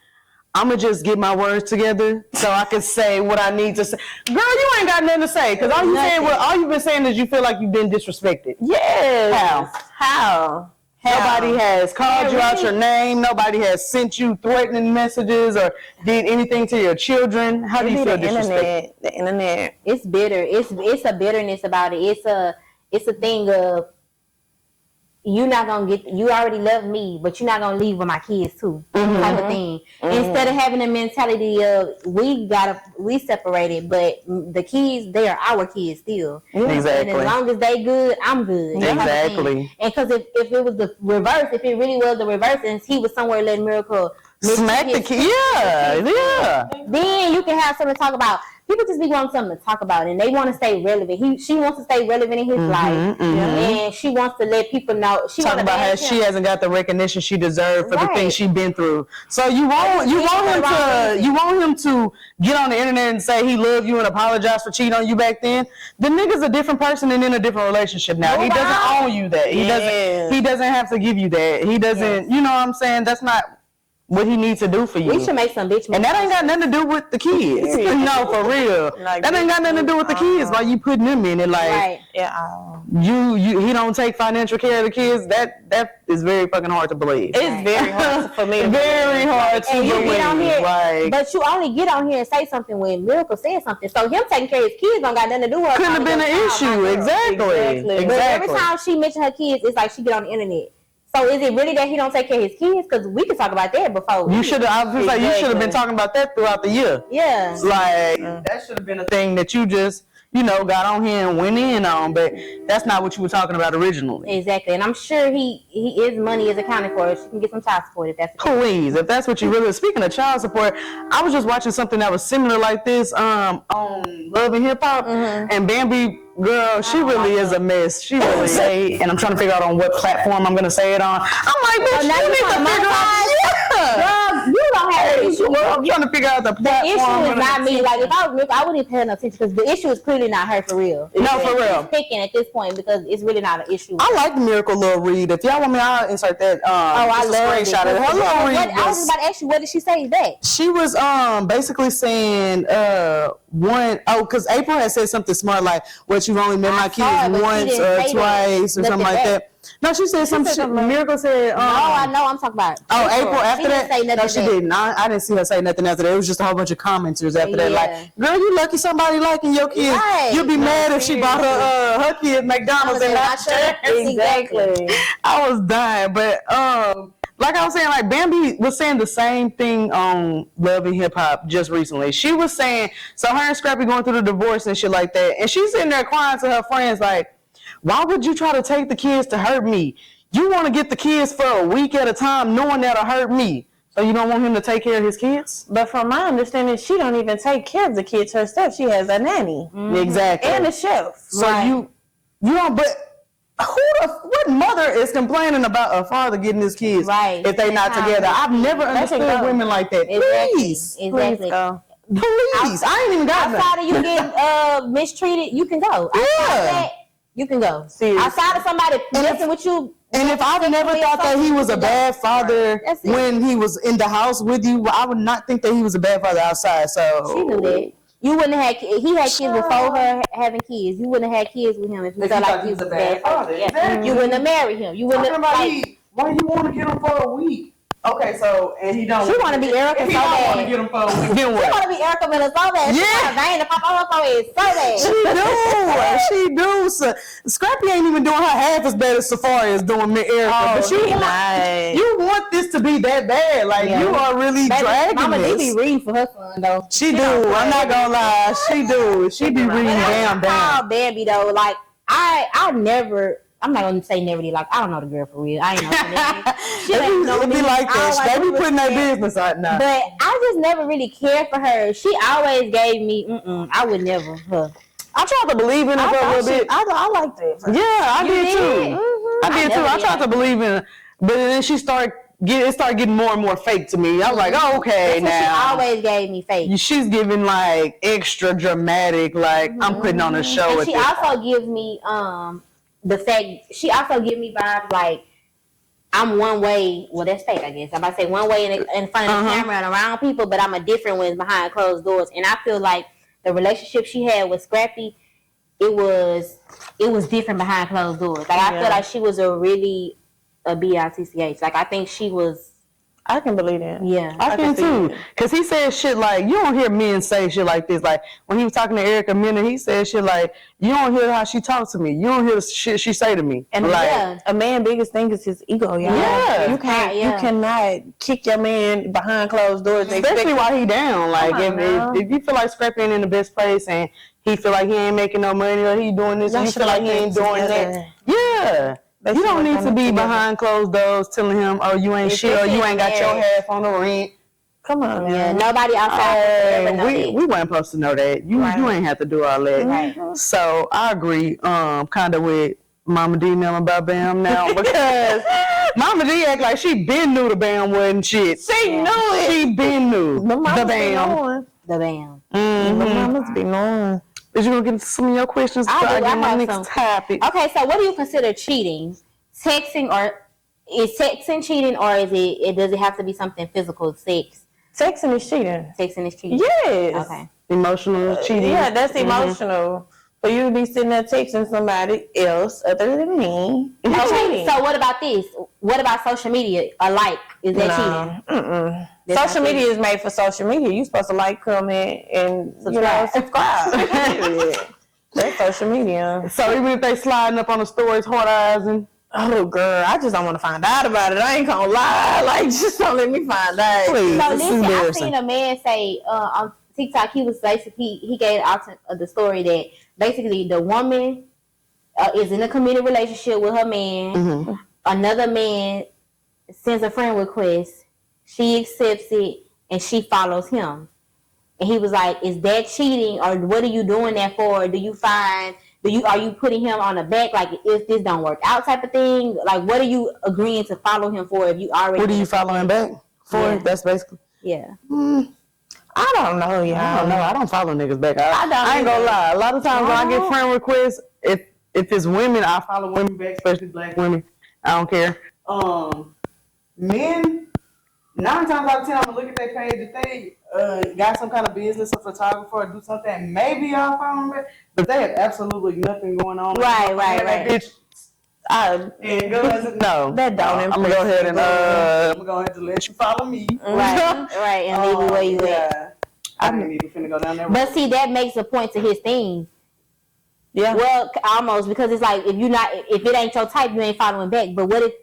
I'm gonna just get my words together so I can say what I need to say. Girl, you ain't got nothing to say because all you've been saying is you feel like you've been disrespected. Yes. How? Nobody has called you out your name. Nobody has sent you threatening messages or did anything to your children. How do you feel disrespected? The internet. It's bitter. It's a bitterness about it. It's a thing of you already love me, but you're not gonna leave with my kids too, type of thing. Instead of having a mentality of we separated, but the kids, they are our kids still. Exactly. And as long as they good, I'm good. Exactly. And because if it was the reverse, if it really was the reverse, and he was somewhere letting Miracle smack the kid, yeah. Then you can have something to talk about. People just be wanting something to talk about, and they want to stay relevant. She wants to stay relevant in his life, and she wants to let people know. She talk about how she hasn't got the recognition she deserved for the things she's been through. So you want him to get on the internet and say he loved you and apologize for cheating on you back then. The nigga's a different person and in a different relationship now. He doesn't own you that. He doesn't have to give you that. He doesn't. You know what I'm saying? That's not what he needs to do for you. We should make some bitch movies. And that ain't got nothing to do with the kids. No, for real. Like, that ain't got nothing to do with the kids. Why you putting them in it? Like, he don't take financial care of the kids. That is very fucking hard to believe. It's very hard for me. Very hard to believe. Get on here, but you only get on here and say something when Miracle said something. So him taking care of his kids don't got nothing to do with it. Couldn't have been an issue. Exactly. But every time she mentioned her kids, it's like she get on the internet. So is it really that he don't take care of his kids? Because we could talk about that before. You should have. I was just like, you should have been talking about that throughout the year. Yeah. Like that should have been a thing that you just, got on here and went in on. But that's not what you were talking about originally. Exactly. And I'm sure his money is accounted for. She can get some child support if that's the case. Please, if that's what you really. Speaking of child support, I was just watching something that was similar like this on Love and Hip Hop, and Bambi. Girl, she really is a mess. She really and I'm trying to figure out on what platform I'm gonna say it on. I'm like, bitch, you need to figure out. Girl, you don't have an issue. I'm trying to figure out the platform. The issue is not me. Like if I was Miracle, I wouldn't pay no attention because the issue is clearly not her for real. No, for real. She's picking at this point because it's really not an issue. I like the Miracle little read. If y'all want me, I'll insert that. I love a screenshot of her little read. I was about to ask you, what did she say back? She was basically saying because April had said something smart like, "What you've only met my kids once or twice or something like that." No, she said something. Miracle said. No, I know. I'm talking about. April after she that. Didn't say nothing no, she didn't. I didn't see her say nothing after that. It was just a whole bunch of commenters after that. Like, girl, you lucky somebody liking your kids. Right. You'd be mad if she bought her kids McDonald's and not yours. Exactly. I was dying, but like I was saying, like Bambi was saying the same thing on Love and Hip Hop just recently. She was saying, so her and Scrappy going through the divorce and shit like that, and she's sitting there crying to her friends like, why would you try to take the kids to hurt me? You want to get the kids for a week at a time knowing that'll hurt me. So you don't want him to take care of his kids? But from my understanding, she don't even take care of the kids herself. She has a nanny. Exactly. And a chef. So you don't, but what mother is complaining about a father getting his kids if they're not together? I've never understood women like that. Please. Exactly. Please. I ain't even got outside of you getting mistreated, you can go. That, you can go. Seriously. Outside of somebody messing with you. And if I've never thought that he was a bad father when he was in the house with you, I would not think that he was a bad father outside. So she knew that. You wouldn't have he had kids before her having kids. You wouldn't have had kids with him if you felt like he was a bad father. Yeah. You wouldn't have married him. You wouldn't have why do you want to get him for a week? Okay, so and he don't. She want to be Erica so He don't want to bad. get him phone. Then She what? want to be Erica Miller so bad. She Yeah. got a vein to pop on her forehead so bad. She do. So, Scrappy ain't even doing her half as bad as Safari is doing me, Erica. But you want this to be that bad. Like, you are really Baby, dragging Mama this. D be reading for her son, though. She do. I'm not going to lie. She do. She be reading down. Bambi, though. Like, I never... I'm not gonna say never did. Like, I don't know the girl for real. I ain't know her. She ain't know It me. be like that. They be putting their that. business out now. But I just never really cared for her. She always gave me, I would never. Her. I tried to believe in her for a little bit. I like that. Yeah, I did too. Mm-hmm. I did too. I tried to believe in her, but then she started getting more and more fake to me. I was like, oh, okay, That's now. She always gave me faith. She's giving like extra dramatic, like I'm putting on a show. And she also gives me the fact. She also gives me vibes like I'm one way. Well, that's fake, I guess. I'm about to say one way in front of the camera and around people, but I'm a different one behind closed doors. And I feel like the relationship she had with Scrappy, it was different behind closed doors. Like I feel like she was a bitch. Like I think she was. I can believe that. Yeah, I can too. Because he said shit like, you don't hear men say shit like this. Like, when he was talking to Erica Mena, he said shit like, you don't hear how she talks to me. You don't hear the shit she say to me. And like, a man's biggest thing is his ego, y'all. Yeah. You cannot kick your man behind closed doors. Especially while he down. Like, if you feel like Scrappy ain't in the best place and he feel like he ain't making no money or he doing this and you feel like he ain't doing that. Yeah. You don't need to be behind closed doors telling him, oh, you ain't shit or you ain't got your half on the rent. Come on, yeah. Nobody outside. We weren't supposed to know that. You ain't have to do all that. Right. So I agree, kind of with Mama D and them about Bam now because Mama D act like she been knew the Bam wasn't shit. She knew it. She been knew the Bam. The Bam. The mamas be knowing. Is you gonna get into some of your questions? I get my have next some. topic. Okay, so what do you consider cheating? Texting is texting cheating or does it have to be something physical? Sex. Texting is cheating. Texting is cheating. Yes. Okay. Emotional cheating. Yeah, that's emotional. For you to be sitting there texting somebody else other than me. Okay, so what about this? What about social media? A like, is that cheating? Social media is made for social media. You're supposed to like, comment, and subscribe. That's social media. So even if they sliding up on the stories, hard eyes and. Oh, girl, I just don't want to find out about it. I ain't gonna lie. Like, just don't let me find out. Please, So listen, I seen a man say on TikTok, he was basically, he gave out the story that basically the woman is in a committed relationship with her man. Another man sends a friend request. She accepts it and she follows him. And he was like, is that cheating or what are you doing that for? Are you putting him on the back like if this don't work out type of thing? Like what are you agreeing to follow him for if you already? What are you following back for? Yeah. That's basically. Yeah. I don't know, y'all. I don't know. I don't follow niggas back. I ain't gonna lie. A lot of times when I get friend requests, if it's women, I follow women back, especially black women. I don't care. Men, 9 times out of 10, I'm gonna look at their page. If they got some kind of business, a photographer, or do something, maybe I'll follow them back. But they have absolutely nothing going on. Right. Bitch, and go ahead and no. That don't I'm gonna go ahead and I'm gonna go ahead and let you follow me. Right, and leave it where you at. I didn't even finna go down there. But see, that makes a point to his thing. Yeah. Well, almost, because it's like if it ain't your type, you ain't following back. But what if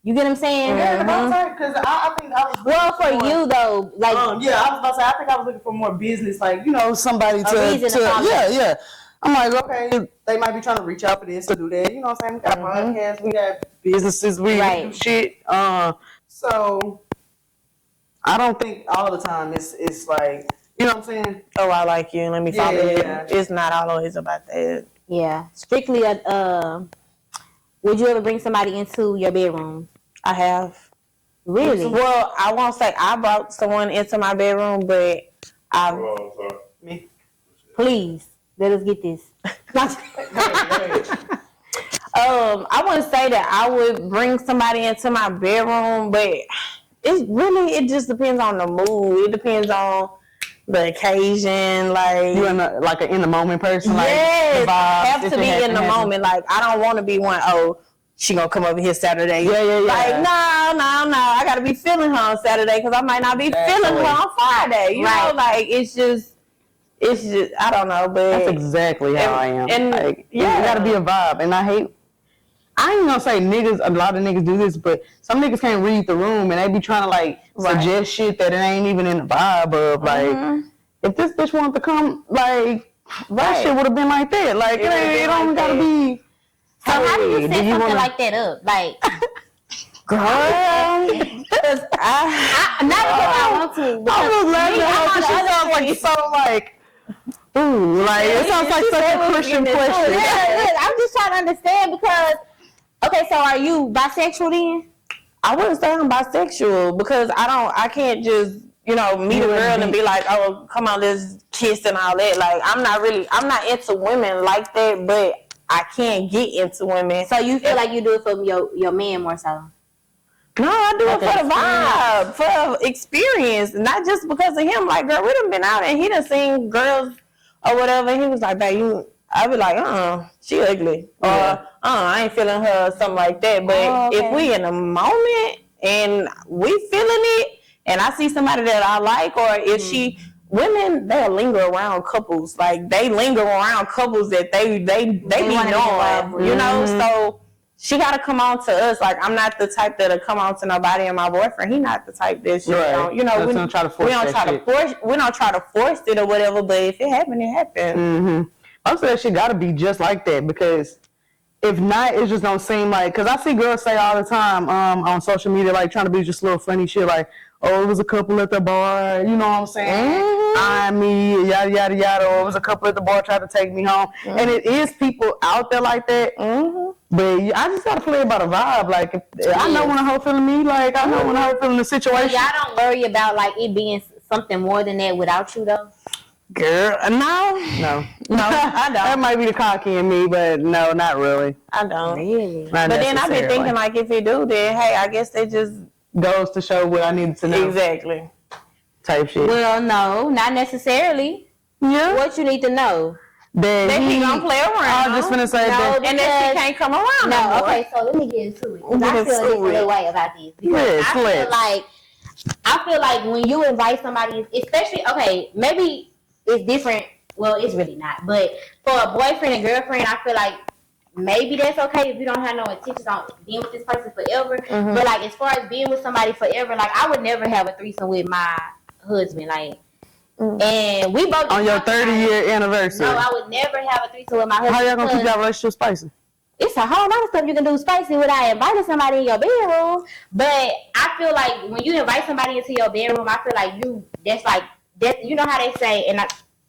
you get what I'm saying? Because I think I was. Well, for you though, like I was about to say, I think I was looking for more business, like somebody reason to follow. Yeah. I'm like, okay, they might be trying to reach out for this to do that. You know what I'm saying? We got podcasts, we got businesses, we do shit. So I don't think all the time it's like, you know what I'm saying? Oh, I like you. Let me follow you. Yeah. It's not always about that. yeah, strictly. Would you ever bring somebody into your bedroom? I have. Really? Well, I won't say I brought someone into my bedroom, but Me. Please let us get this. I wouldn't say that I would bring somebody into my bedroom, but it just depends on the mood. It depends on the occasion. Like You in the moment person? Yes, like the vibes, have to be in the happen. moment. Like I don't want to be one. Oh, she gonna come over here Saturday. Yeah. Like, no. I gotta be feeling her on Saturday because I might not be feeling her on Friday. You know, like it's just I don't know, but that's exactly how I am. And like, it gotta be a vibe. And I ain't gonna say niggas, a lot of niggas do this, but some niggas can't read the room and they be trying to like suggest shit that it ain't even in the vibe of. Like, if this bitch wanted to come, like, that shit would have been like that. Like, it don't gotta be. So how do you set something like that up? Like, girl, because not because I want to. I was laughing at her because she sounds like so like. Ooh, like it sounds like such a Christian question. Yeah, I'm just trying to understand because, okay, so are you bisexual then? I wouldn't say I'm bisexual because I can't just, you know, meet a girl and be like, oh, come on, let's kiss and all that. Like, I'm not into women like that, but I can't get into women. So you feel like you do it for your man more so? No, I do it for the vibe, for experience, not just because of him. Like, girl, we done been out and he done seen girls or whatever. And he was like, babe, I'd be like, she ugly. Or, I ain't feeling her, or something like that. But if we in a moment and we feeling it, and I see somebody that I like, or if women, they'll linger around couples. Like, they linger around couples that they be knowing, you know? So she got to come on to us. Like, I'm not the type that'll come on to nobody, and my boyfriend, he not the type that she don't, you know, we don't try to force it or whatever, but if it happen, it happen. I'm saying she got to be just like that, because if not, it just don't seem like, because I see girls say all the time on social media, like, trying to be just a little funny shit, like, oh, it was a couple at the bar, you know what I'm saying? Eyeing me, yada, yada, yada, or it was a couple at the bar trying to take me home. And it is people out there like that. But I just got to play about a vibe. Like, I know when a hoe feeling me, like, I know when a hoe feeling the situation. Y'all don't worry about, like, it being something more than that without you, though? Girl, no, I don't. That might be the cocky in me, but no, not really. I don't. Really? But then I've been thinking, like, if you do, then, hey, I guess they just goes to show what I needed to know. Exactly. Type shit. Well, no, not necessarily. Yeah. What you need to know? That he gonna play around. I was just gonna say that. And that she can't come around. No, okay, so let me get into it. I feel a different way about this. Because I feel like when you invite somebody, especially, okay, maybe it's different. Well, it's really not. But for a boyfriend and girlfriend, I feel like maybe that's okay if you don't have no intentions on being with this person forever. But like, as far as being with somebody forever, like, I would never have a threesome with my husband. Like, and we both on your 30-year anniversary. No, I would never have a threesome with my husband. How y'all gonna keep that relationship spicy? It's a whole lot of stuff you can do spicy without inviting somebody in your bedroom. But I feel like when you invite somebody into your bedroom, I feel like that's you know how they say, and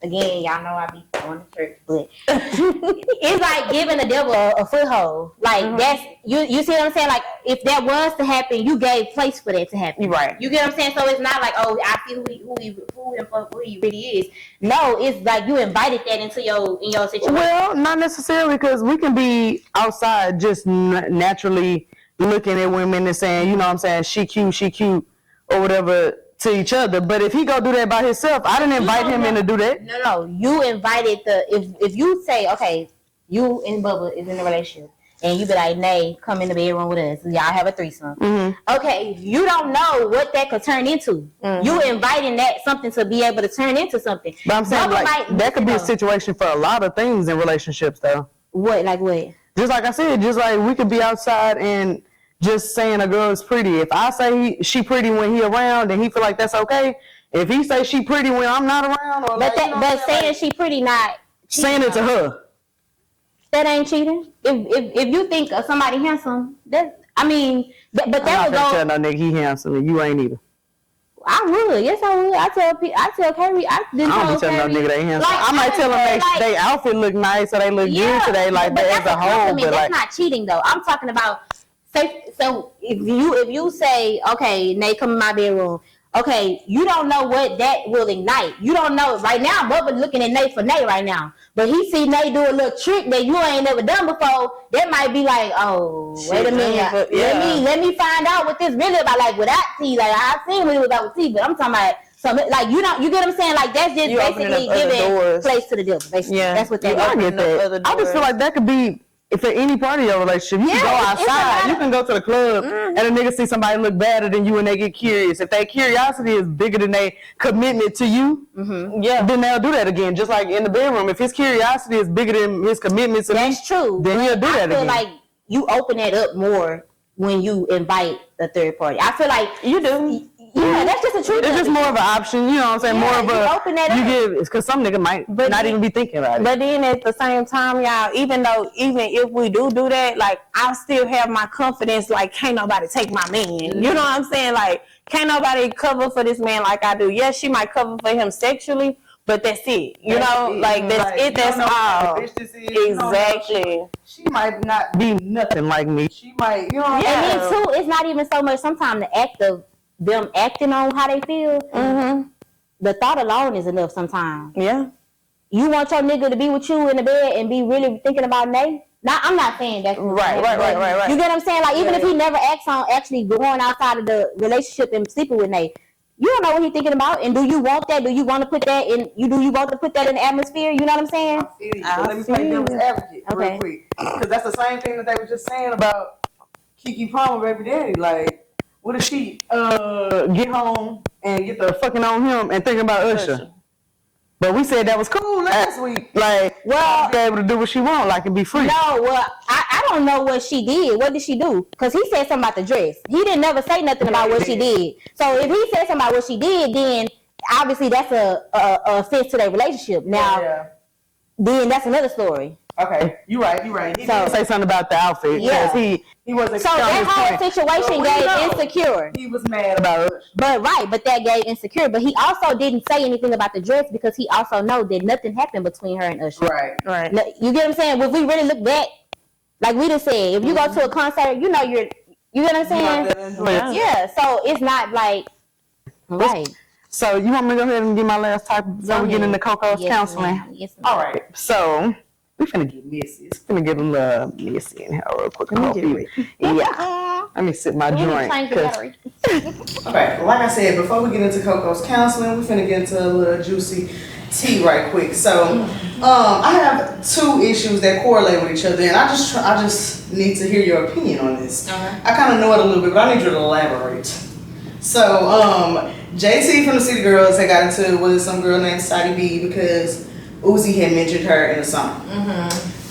again, y'all know I be going to church, but it's like giving the devil a foothold. Like, that's, you see what I'm saying? Like, if that was to happen, you gave place for that to happen. Right. You get what I'm saying? So it's not like, oh, I see who he really is. No, it's like you invited that into your situation. Well, not necessarily, because we can be outside just naturally looking at women and saying, you know what I'm saying, she cute, or whatever, to each other. But if he go do that by himself, I didn't invite him in to do that. No, you invited if you say, okay, you and Bubba is in a relationship, and you be like, Nay, come in the bedroom with us, y'all have a threesome. Okay, you don't know what that could turn into. You inviting that something to be able to turn into something. But I'm saying, like, that could be a situation for a lot of things in relationships, though. What? Like what? Just like I said, just like we could be outside and just saying a girl is pretty. If I say she pretty when he around, and he feel like that's okay. If he say she pretty when I'm not around, or but like, but saying she pretty not saying it to her, that ain't cheating. If you think of somebody handsome, that I mean, but that would go. I'm not tell no nigga he handsome and you ain't either. I would. Yes, I would. I tell Carrie. I don't be telling no nigga they handsome. Like, I might tell them they outfit look nice or they look good today, like, but as a whole. But that's not cheating though. I'm talking about. So if you say, okay, Nate, come in my bedroom. Okay, you don't know what that will ignite. You don't know. Right now, Bubba looking at Nate for Nate right now. But he see Nate do a little trick that you ain't never done before. That might be like, oh, wait a minute. Let me find out what this really about. Like, without T, like, I've seen what it was about with T, but I'm talking about something like, you get what I'm saying? Like, that's just basically giving place to the devil. Basically. Yeah, that's what that is. I get that. I just feel like that could be if at any part of your relationship, you can go outside, you can go to the club, and a nigga see somebody look better than you and they get curious. If that curiosity is bigger than their commitment to you, then they'll do that again. Just like in the bedroom, if his curiosity is bigger than his commitment to me, true. then he'll do that again. I feel like you open that up more when you invite a third party. I feel like you do. Yeah, that's just the truth. It's just more of an option, you know what I'm saying? Yeah, more of a open that you up. give, because some nigga might not even be thinking about it. But then at the same time, y'all, even if we do that, like, I still have my confidence, like, can't nobody take my man. You know what I'm saying? Like, can't nobody cover for this man like I do. Yes, she might cover for him sexually, but that's it. You know, like, that's it. That's all. Exactly. She might not be nothing like me. She might, you know what I'm saying? And then too, it's not even so much sometimes the act of them acting on how they feel. The thought alone is enough sometimes. Yeah. You want your nigga to be with you in the bed and be really thinking about Nate? Now, I'm not saying that's right. You get what I'm saying? Like, even if he never acts on actually going outside of the relationship and sleeping with Nate, you don't know what he's thinking about. And do you want that? Do you want to put that in? Do you want to put that in the atmosphere? You know what I'm saying? Let me play devil's advocate real quick, because that's the same thing that they were just saying about Keke Palmer, baby daddy. Like, what if she get home and get the fucking on him and thinking about Usher? But we said that was cool last week. Like, well, be able to do what she want, like, and be free. No, well, I don't know what she did. What did she do? Because he said something about the dress. He didn't never say nothing about what she did. So if he said something about what she did, then obviously that's a offense to their relationship. Now, then that's another story. Okay, you're right. He did say something about the outfit because he wasn't. So that whole situation gave insecure. He was mad about it. But that gave insecure. But he also didn't say anything about the dress because he also know that nothing happened between her and Usher. Right. You get what I'm saying? If we really look back, like we just said, if you go to a concert, you know you get what I'm saying? Yeah. So it's not like right. So you want me to go ahead and get my last type before we get into Coco's counseling? Yes, all right. So we finna get messy. It's finna get a little messy in here real quick. Let me sip my drink. Okay, like I said, before we get into Coco's counseling, we finna get into a little juicy tea right quick. So, I have two issues that correlate with each other, and I just need to hear your opinion on this. I kind of know it a little bit, but I need you to elaborate. So, JT from the City Girls had got into it with some girl named Sadie B because Uzi had mentioned her in a song.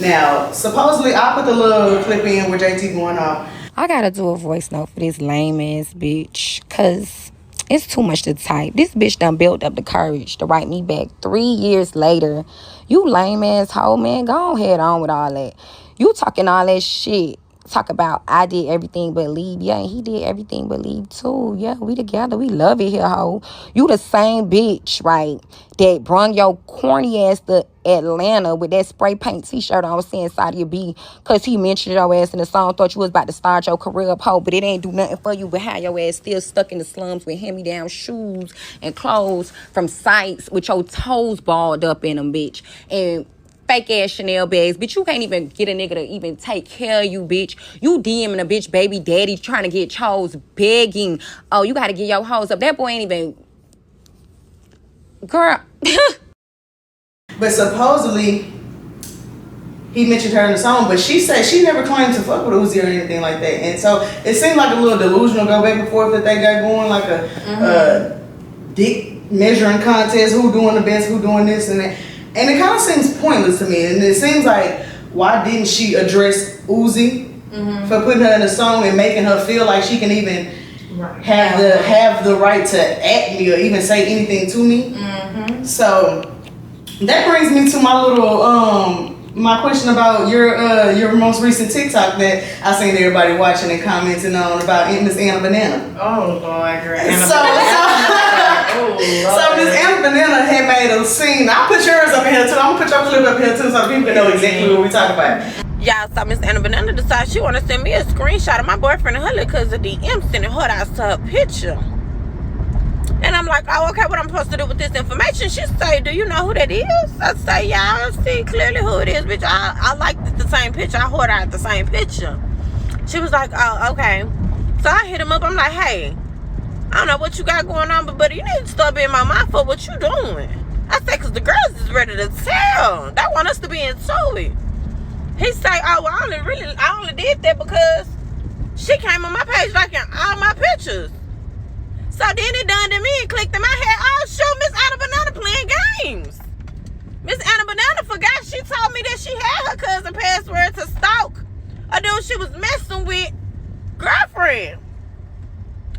Now, supposedly, I put the little clip in with JT going off. I gotta do a voice note for this lame ass bitch, cause it's too much to type. This bitch done built up the courage to write me back 3 years later. You lame ass hoe, man. Go ahead on with all that. You talking all that shit. Talk about I did everything but leave. Yeah, and he did everything but leave too. Yeah, we together. We love it here, ho. You the same bitch, right, that brung your corny ass to Atlanta with that spray paint t-shirt on saying Sadia B because he mentioned your ass in the song. Thought you was about to start your career up, ho, but it ain't do nothing for you behind your ass still stuck in the slums with hand-me-down shoes and clothes from sites with your toes balled up in them, bitch. And fake ass Chanel bags, bitch. You can't even get a nigga to even take care of you, bitch. You DMing a bitch baby daddy trying to get chose begging. Oh, you gotta get your hoes up. That boy ain't even. Girl. But supposedly, he mentioned her in the song, but she said she never claimed to fuck with Uzi or anything like that. And so it seemed like a little delusional go back and forth that they got going, like a dick measuring contest, who doing the best, who doing this and that. And it kind of seems pointless to me. And it seems like, why didn't she address Uzi for putting her in a song and making her feel like she can even have the right to at me or even say anything to me? So that brings me to my little my question about your most recent TikTok that I seen everybody watching and commenting on about Miss Anna Banana. Oh Lord, girl. So Miss Anna Banana had made a scene. I'll put yours up here too. I'm gonna put your clip up here too so people can know exactly what we talk about. Y'all saw Miss Anna Banana decide she wanna send me a screenshot of my boyfriend and her little cousin DM sending her out to her picture. And I'm like, oh, okay, what I'm supposed to do with this information? She say, do you know who that is? I say, yeah, I see clearly who it is, bitch. I like the same picture. I heard out the same picture. She was like, oh, okay. So I hit him up. I'm like, hey, I don't know what you got going on, but you need to start being my mind for what you doing. I say, because the girls is ready to tell. They want us to be into it. He say, oh, well, I only did that because she came on my page liking all my pictures. So then it done to me and clicked in my head, oh, shoot, Miss Anna Banana playing games. Miss Anna Banana forgot she told me that she had her cousin password to stalk a dude she was messing with girlfriend.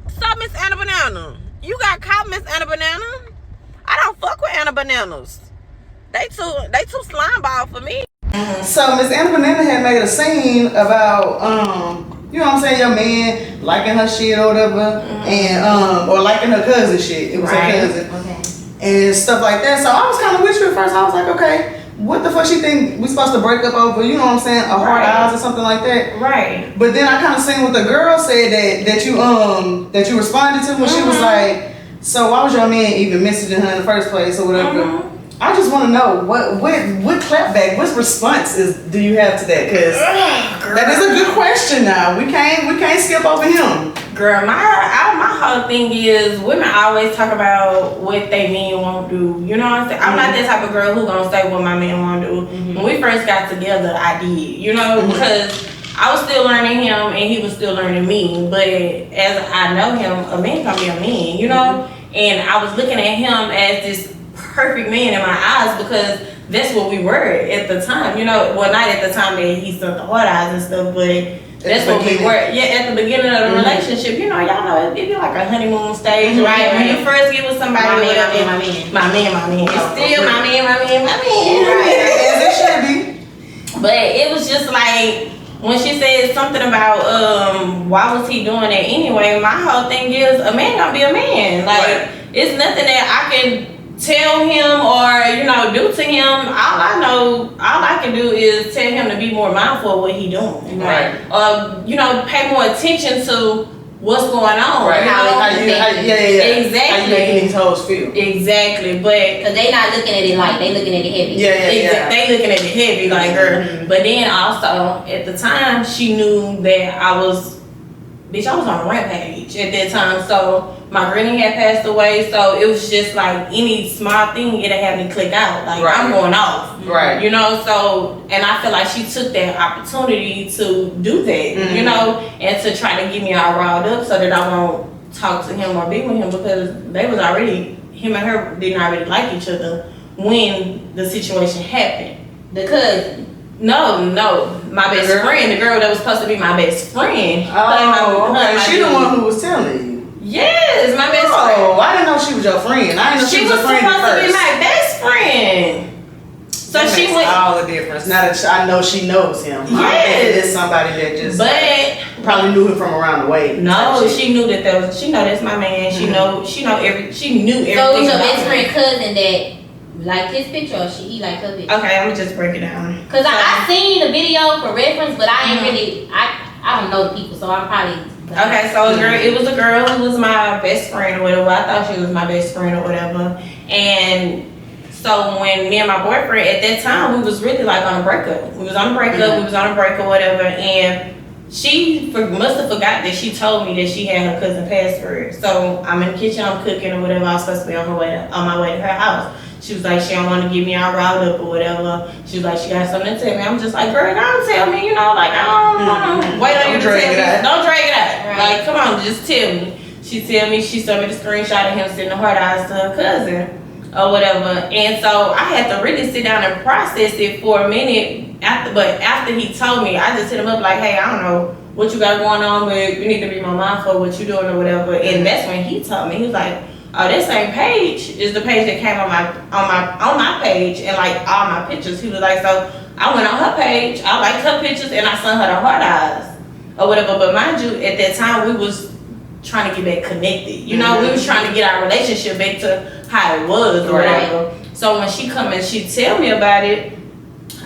So Miss Anna Banana, you got caught, Miss Anna Banana. I don't fuck with Anna Bananas. They too slime ball for me. So Miss Anna Banana had made a scene about you know what I'm saying, your man liking her shit or whatever, and or liking her cousin shit. It was her cousin. Okay. And stuff like that. So I was kind of with you at first. I was like, okay, what the fuck she think we supposed to break up over? You know what I'm saying? A hard eyes or something like that. Right. But then I kind of seen what the girl said that you responded to when she was like, so why was your man even messaging her in the first place or whatever? I just want to know what clapback, what response do you have to that? Because that is a good question. Now we can't skip over him. Girl, my whole thing is women always talk about what they men won't do. You know what I'm saying? I'm not that type of girl who gonna say what my man won't do. When we first got together, I did. You know, because I was still learning him and he was still learning me. But as I know him, a man can be a man. You know, and I was looking at him as this perfect man in my eyes because that's what we were at the time. You know, well, not at the time that he sent the hard eyes and stuff, but that's what we were. Yeah, at the beginning of the relationship, you know, y'all know it'd be like a honeymoon stage, right? When you first get with somebody, my man. It's still my man. Right, as it should be. But it was just like when she said something about why was he doing that anyway? My whole thing is a man gonna be a man. Like it's nothing that I can tell him or, you know, do to him. All I can do is tell him to be more mindful of what he doing. Right. You know, pay more attention to what's going on. Right. Exactly. How you making these hoes feel. Exactly. But because they not looking at it light, they looking at it heavy. Yeah. They looking at it heavy, like her. But then also at the time she knew that I was on a rampage at that time. So my granny had passed away, so it was just like any small thing it'll have me click out. Like I'm going off. Right. You know, so and I feel like she took that opportunity to do that, you know, and to try to get me all riled up so that I won't talk to him or be with him because him and her didn't already like each other when the situation happened. The cousin. No, my best friend, the girl that was supposed to be my best friend. She the one who was telling you. Yes, my best friend. Oh, I didn't know she was your friend. I didn't know she was a friend supposed first. to be my best friend. So that she makes went all the difference. Now that I know she knows him. Yes. I think it's somebody that just probably knew him from around the way. No, she knew that she know that's my man. She knew everything. So it was your best friend cousin that liked his picture or he liked her picture? Okay, I'm gonna just break it down. Cause I seen the video for reference, but I ain't really I don't know the people, so I'm probably. Okay, so it was a girl who was my best friend or whatever. I thought she was my best friend or whatever. And so when me and my boyfriend at that time, we was really like on a breakup. We was on a break or whatever. And she must have forgot that she told me that she had her cousin password. So I'm in the kitchen, I'm cooking or whatever. I was supposed to be on my way to her house. She was like, she don't want to get me all riled up or whatever. She was like, she got something to tell me. I'm just like, girl, don't tell me, you know, like, I don't wait on you to tell me. Don't drag it out. Right. Like, come on, just tell me. She showed me the screenshot of him sending the hard eyes to her cousin or whatever. And so I had to really sit down and process it for a minute. After he told me, I just hit him up like, hey, I don't know what you got going on, but you need to be more mindful of what you're doing or whatever. And that's when he told me, he was like, oh, that same page is the page that came on my page and like all my pictures. He was like, so I went on her page, I liked her pictures, and I sent her the hard eyes or whatever. But mind you, at that time we was trying to get back connected. You know, we was trying to get our relationship back to how it was or whatever. So when she come and she tell me about it,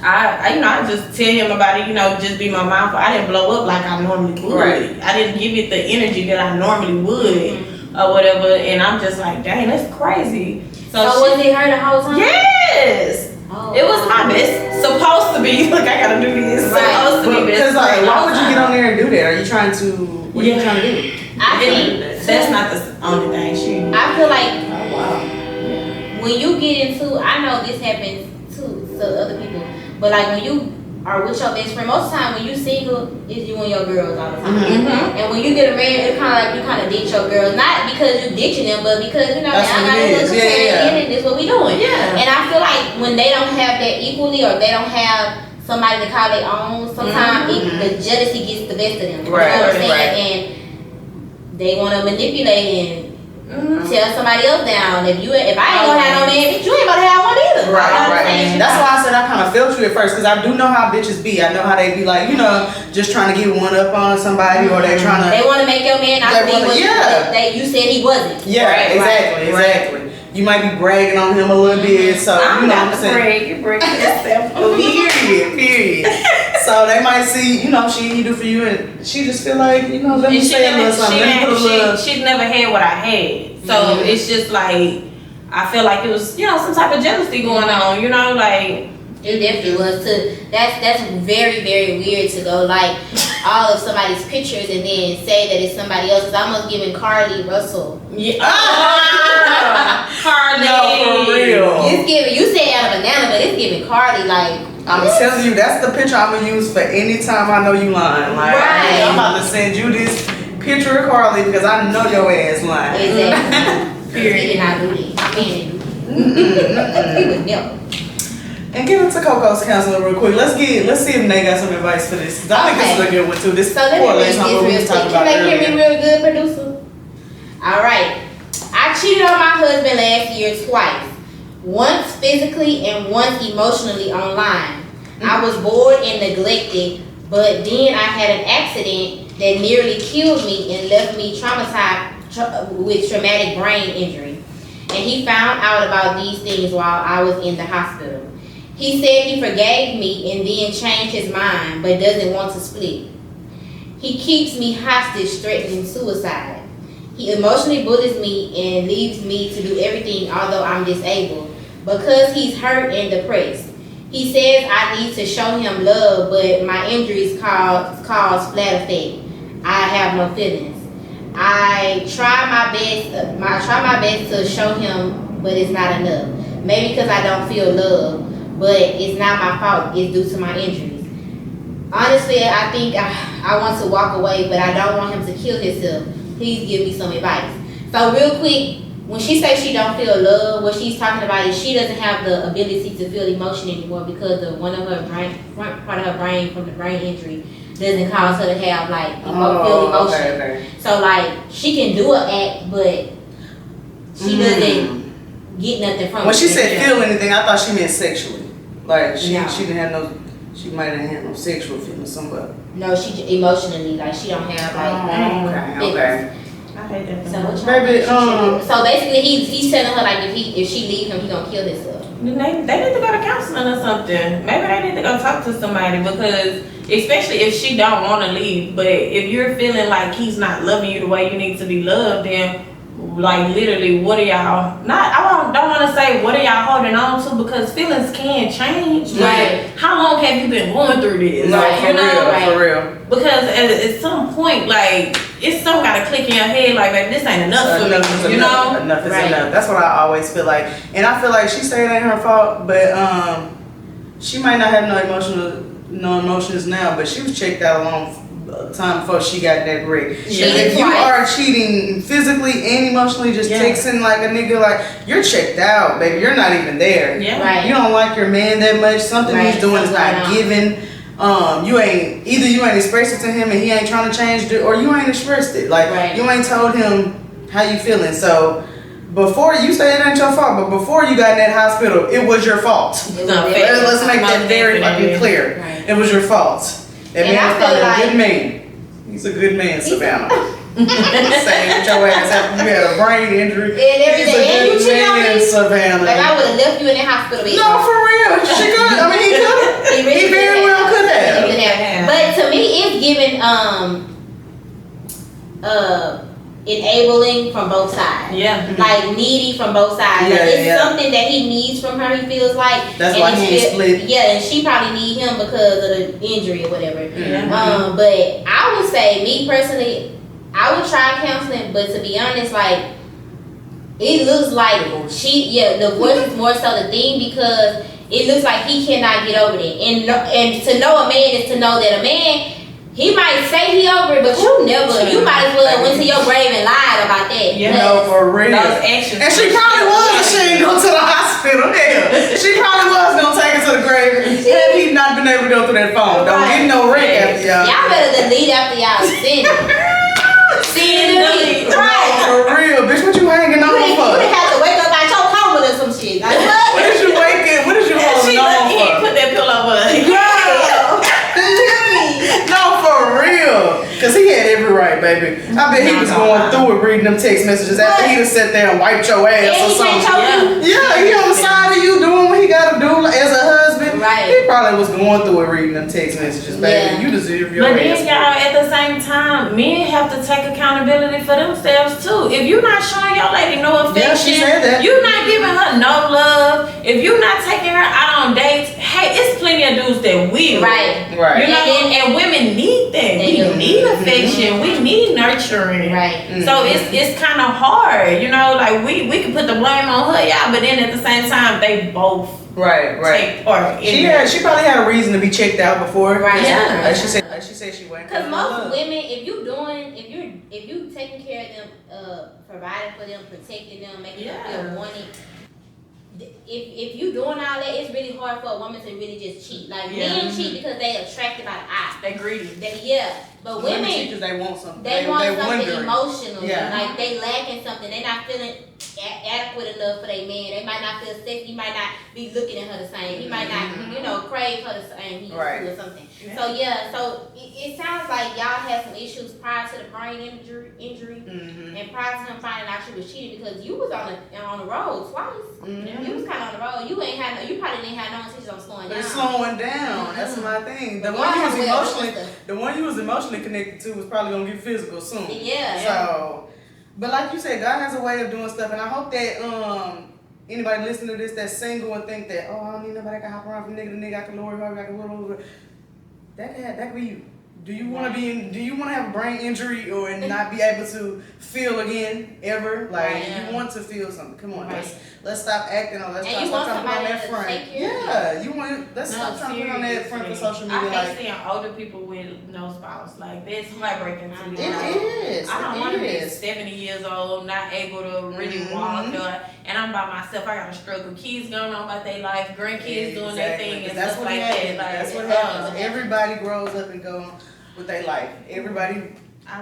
I just tell him about it, you know, just be more mindful. I didn't blow up like I normally would. Right. I didn't give it the energy that I normally would. Or whatever, and I'm just like, dang, that's crazy. So was it her the whole time? Yes. Oh, it was my best. Supposed to be. Like I gotta do this. Supposed to be best. Because like, why would you get on there and do that? Are you trying to? What are you trying to do? That's not the only thing she. I feel like when you get into, I know this happens to other people, but like when you are with your best friend. Most of the time when you single, it's you and your girls all the time. And when you get a man, it's kind of like you kind of ditch your girls, not because you ditching them, but because you know That's I what got it a is. little Yeah. and this is what we doing. Yeah. And I feel like when they don't have that equally, or they don't have somebody to call their own, sometimes the jealousy gets the best of them. You know what I'm saying? And they want to manipulate and tell somebody else down. If I ain't gonna have no man, bitch, you ain't gonna have one either. Right. That's why I said I kind of felt you at first, because I do know how bitches be. I know how they be like, you know, just trying to get one up on somebody, or they trying to. They want to make your man out to be what you said he wasn't. Yeah, exactly. You might be bragging on him a little bit, so you know what I'm saying. You brag yourself. Period. So they might see, you know, she do for you, and she just feel like, you know, let me say a little something. She's never had what I had, so it's just like I feel like it was, you know, some type of jealousy going on, you know, like. It definitely was too. That's very, very weird to go like all of somebody's pictures and then say that it's somebody else. It's almost giving Carly Russell. Yeah. Carly. No, for real. It's giving. You say out of banana, but it's giving Carly like. I'm telling you, that's the picture I'm gonna use for any time I know you lying. Like, I'm about to send you this picture of Carly because I know your ass lying. Exactly. Period. I do this. He would never. And get into Coco's counseling real quick. Let's see if Nate got some advice for this. 'Cause I think this is a good one too. This so let me read this real quick. Can they hear me real good, producer? All right. I cheated on my husband last year twice. Once physically and once emotionally online. I was bored and neglected, but then I had an accident that nearly killed me and left me traumatized with traumatic brain injury. And he found out about these things while I was in the hospital. He said he forgave me and then changed his mind, but doesn't want to split. He keeps me hostage, threatening suicide. He emotionally bullies me and leaves me to do everything although I'm disabled because he's hurt and depressed. He says I need to show him love, but my injuries cause flat effect. I have no feelings. I try my best to show him, but it's not enough. Maybe because I don't feel love. But it's not my fault. It's due to my injuries. Honestly, I think I want to walk away, but I don't want him to kill himself. Please give me some advice. So real quick, when she says she don't feel love, what she's talking about is she doesn't have the ability to feel emotion anymore because of one of her front part of her brain from the brain injury doesn't cause her to have like feel emotion. Okay. So like she can do an act, but she doesn't get nothing from it. When she said feel anything, I thought she meant sexually. Like she No. didn't have no, she might have had no sexual feelings somewhere. No, she emotionally, like she don't have like Okay. I hate that. So what Baby, so basically he's telling her like if she leave him, he gonna kill himself. They need to go to counseling or something. Maybe they need to go talk to somebody because, especially if she don't want to leave, but if you're feeling like he's not loving you the way you need to be loved, then like literally, what are y'all? Don't want to say what are y'all holding on to because feelings can change. Right. Like, how long have you been going through this? No, Like, for real. Because at some point, like it's some gotta click in your head, like, baby, this ain't enough for me. You know, enough is enough. That's what I always feel like, and I feel like she said it ain't her fault, but she might not have no emotions now, but she was checked out a long time before she got that wreck. Yeah. If you are cheating physically and emotionally, just texting like a nigga, like you're checked out, baby. You're not even there. Yeah. Right. You don't like your man that much. Something he's doing is not giving. You ain't expressed it to him and he ain't trying to change it, or you ain't expressed it. Like you ain't told him how you feeling. So before you say it ain't your fault, but before you got in that hospital, it was your fault. Let's make that very fucking clear. Right. It was your fault. That And man I is probably feel a like- good man. He's a good man, Savannah. Saying with your ass after you had a brain injury. And everything. And you He's a cheated on good man, me? Savannah. Like I would have left you in the hospital. Baby. No, for real. She could. I mean, he could. He very well could have. He could have. But to me, it's giving enabling from both sides. Yeah. Like needy from both sides. Yeah, like it's yeah. something that he needs from her. He feels like. That's and why he ain't split. Yeah, and she probably need him because of the injury or whatever. Yeah. But I would say, me personally, I would try counseling. But to be honest, it looks like the voice is more so the thing because it looks like he cannot get over it. And to know a man is to know that a man, he might say he over it, but you might as well went to your grave and lied about that. You know, for real. Those actions. And she probably was if she ain't go to the hospital. Hell, she probably was gonna take her to the grave had he not been able to go through that phone. Don't get no wreck after y'all. Y'all better delete after y'all send it. Delete. Right. For real, bitch, what you hanging on for? You didn't have to wake up out your coma or some shit. Like, what? What did you wake in? What did you holding on for? Put that pillow over her. Girl. No, for real. Because he had every right, baby. I bet he was going through it reading them text messages after he just sat there and wiped your ass or something. Yeah, he on the side of you doing what he got to do as a husband. Right. He probably was going through it reading them text messages, baby. Yeah. You deserve your But ass. then, y'all, at the same time, men have to take accountability for themselves too. If you're not showing your lady no affection, Yeah, she said that. you're not giving her no love. If you're not taking her out on dates, hey, it's plenty of dudes that will. Right. Right. You know, and women need that. We need affection. We need nurturing. Right. So it's kind of hard, you know. Like we can put the blame on her, y'all, but then at the same time, they both Right. take part in it. She probably had a reason to be checked out before. Right. Yeah. Like she said she went. Because most women, if you taking care of them, providing for them, protecting them, making them feel wanted, if you doing all that, it's really hard for a woman to really just cheat. Like men cheat because they attracted by the eye. They greedy. But women cheat because they want something. They want something wondering. emotional. Yeah. Like they lacking something. They not feeling adequate enough for their man. They might not feel sexy. He might not be looking at her the same. He might not, crave her the same. He Right. or something. Yeah. So it sounds like y'all had some issues prior to the brain injury, and prior to him finding out she was cheating because you was on the road twice. You was kind of on the road. You probably didn't have no intention on slowing down. They're slowing down. That's my thing. The one you was emotionally connected to was probably gonna get physical soon. Yeah. So, but like you said, God has a way of doing stuff, and I hope that anybody listening to this that's single and think that I don't need nobody that can hop around from nigga to nigga, I can lower her, I can whatever. That could be you. Do you want to have a brain injury or not be able to feel again ever? Like you want to feel something. Come on, let's stop acting on. Let's stop trying to put on that front. Let's stop trying to put on that front for social media. I hate seeing older people with no spouse. Like that's heartbreaking to me. It is. I don't want to be 70 years old, not able to really walk, and I'm by myself. I got to struggle. Kids going on about their life, grandkids doing their thing, and stuff like that. That's what happens. Everybody grows up and goes with their life. Everybody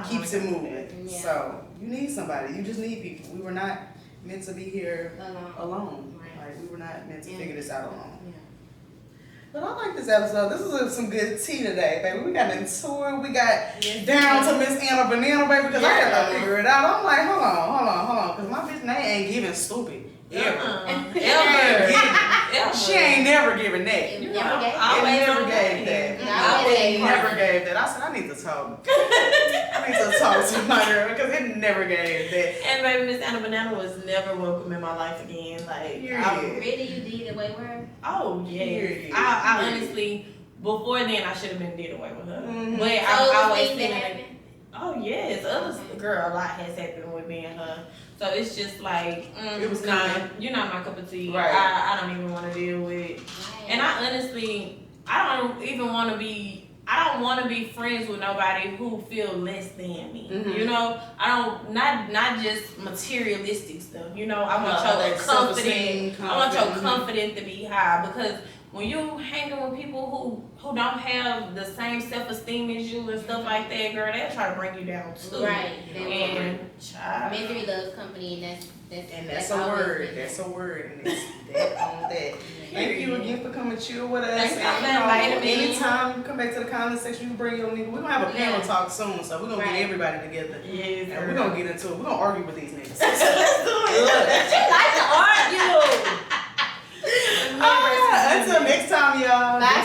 keeps it moving. Yeah. So you need somebody. You just need people. We were not meant to be here alone. Right. Like we were not meant to figure this out alone. Yeah. But I like this episode. This is some good tea today, baby. We got into it. We got down to Miss Anna Banana, baby, because I had to figure it out. I'm like, hold on, because my bitch name ain't giving stupid. Ever. She ain't never given that. You know, I never gave that. I never gave that. I said, I need to talk. I need to talk to my girl because it never gave that. And baby, Miss Anna Banana was never welcome in my life again. Like, really, you did away with her? Oh yeah. I honestly, before then, I should have been did away with her. But I always feeling it. Oh yes, a lot has happened with me and her. So it's just like, it was you're not my cup of tea. Right. I don't even want to deal with. Right. And I honestly, I don't want to be friends with nobody who feel less than me. You know, I don't, not just materialistic stuff. You know, I want your confidence. I want your confidence to be high because when you hanging with people who don't have the same self-esteem as you and stuff like that, girl, they'll try to bring you down too. Right. And misery loves company, and that's a word. That's a word, and it's that on that. Thank you again for coming chill with us. Thanks for inviting me. Anytime you come back to the comment section, you bring your nigga. We're gonna have a panel talk soon, so we're gonna get everybody together. Yes, and we're gonna get into it. We're gonna argue with these niggas. Let's do it. She like to argue. Until next time, y'all. Bye,